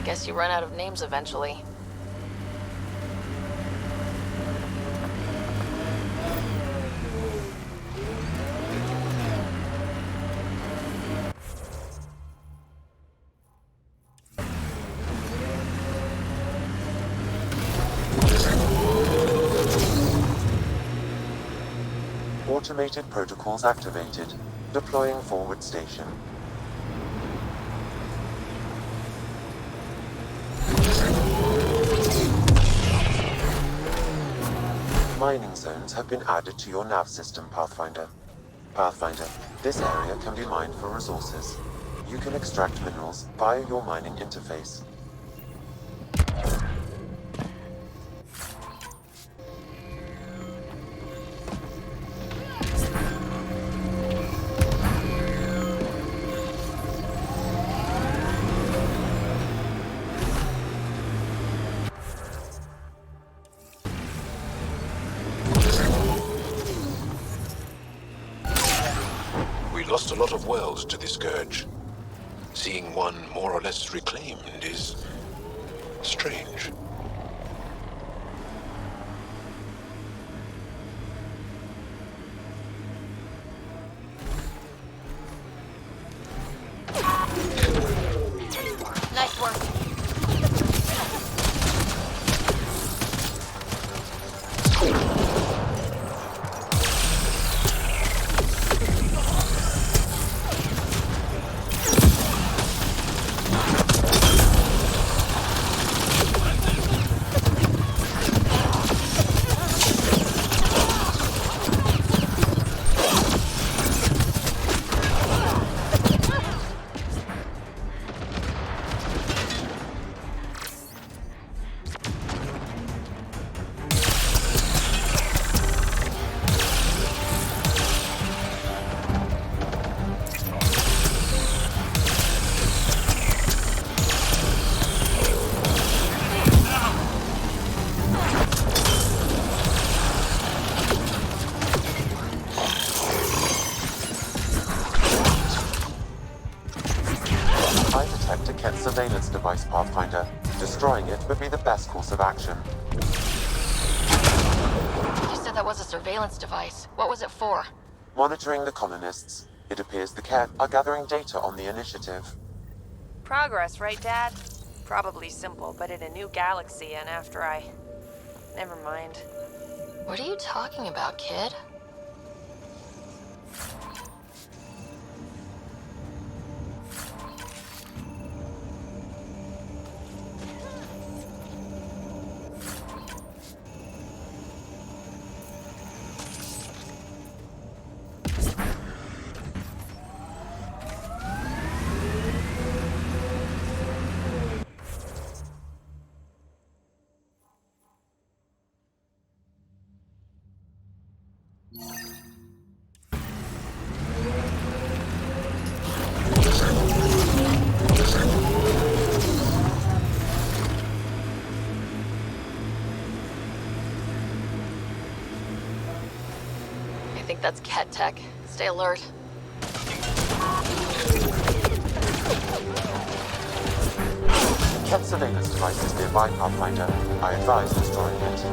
Guess you run out of names eventually. Automated protocols activated. Deploying forward station. Mining zones have been added to your nav system, Pathfinder. Pathfinder, this area can be mined for resources. You can extract minerals via your mining interface. Lost a lot of worlds to the Scourge. Seeing one more or less reclaimed is strange. Nice work. Ket's surveillance device, Pathfinder. Destroying it would be the best course of action. You said that was a surveillance device. What was it for? Monitoring the colonists. It appears the Ket are gathering data on the initiative. Progress, right, Dad? Probably simple, but in a new galaxy, and after I... Never mind. What are you talking about, kid? I think that's Ket tech. Stay alert. Ket surveillance device is nearby, Pathfinder. I advise destroying it.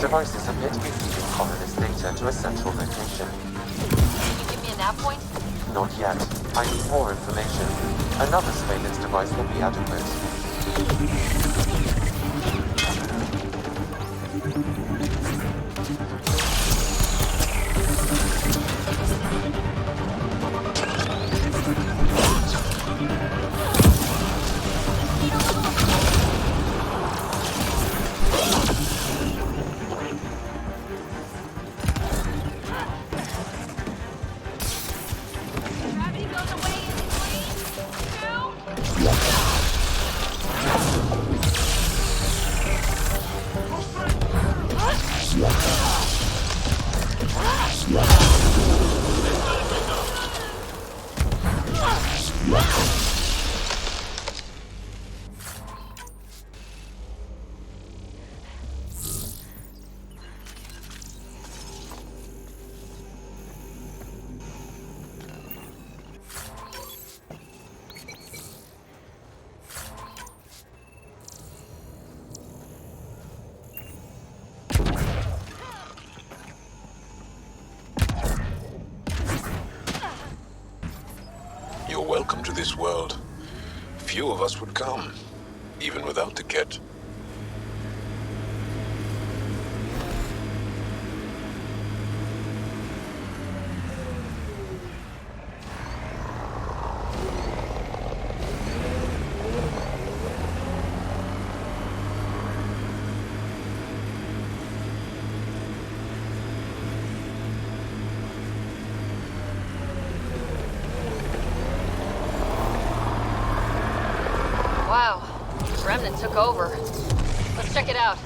Devices appear to be feeding colonist data to a central location. Can you give me a nav point? Not yet. I need more information. Another surveillance device will be adequate. You're welcome to this world. Few of us would come, even without the Ket. Wow. Remnant took over. Let's check it out.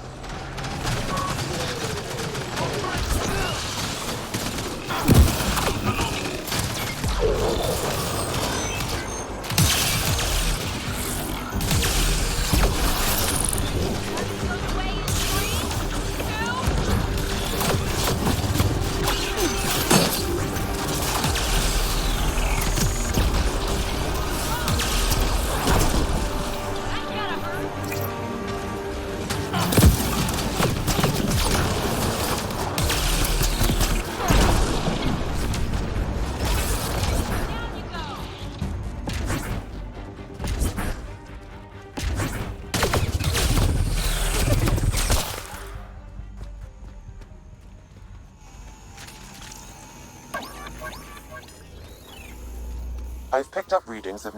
I've picked up readings of...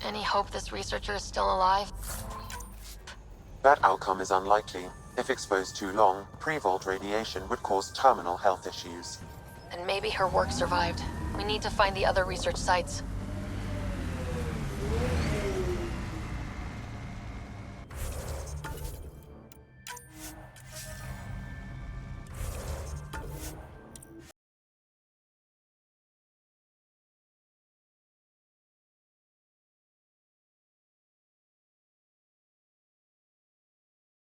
Any hope this researcher is still alive? That outcome is unlikely. If exposed too long, pre-vault radiation would cause terminal health issues. And maybe her work survived. We need to find the other research sites.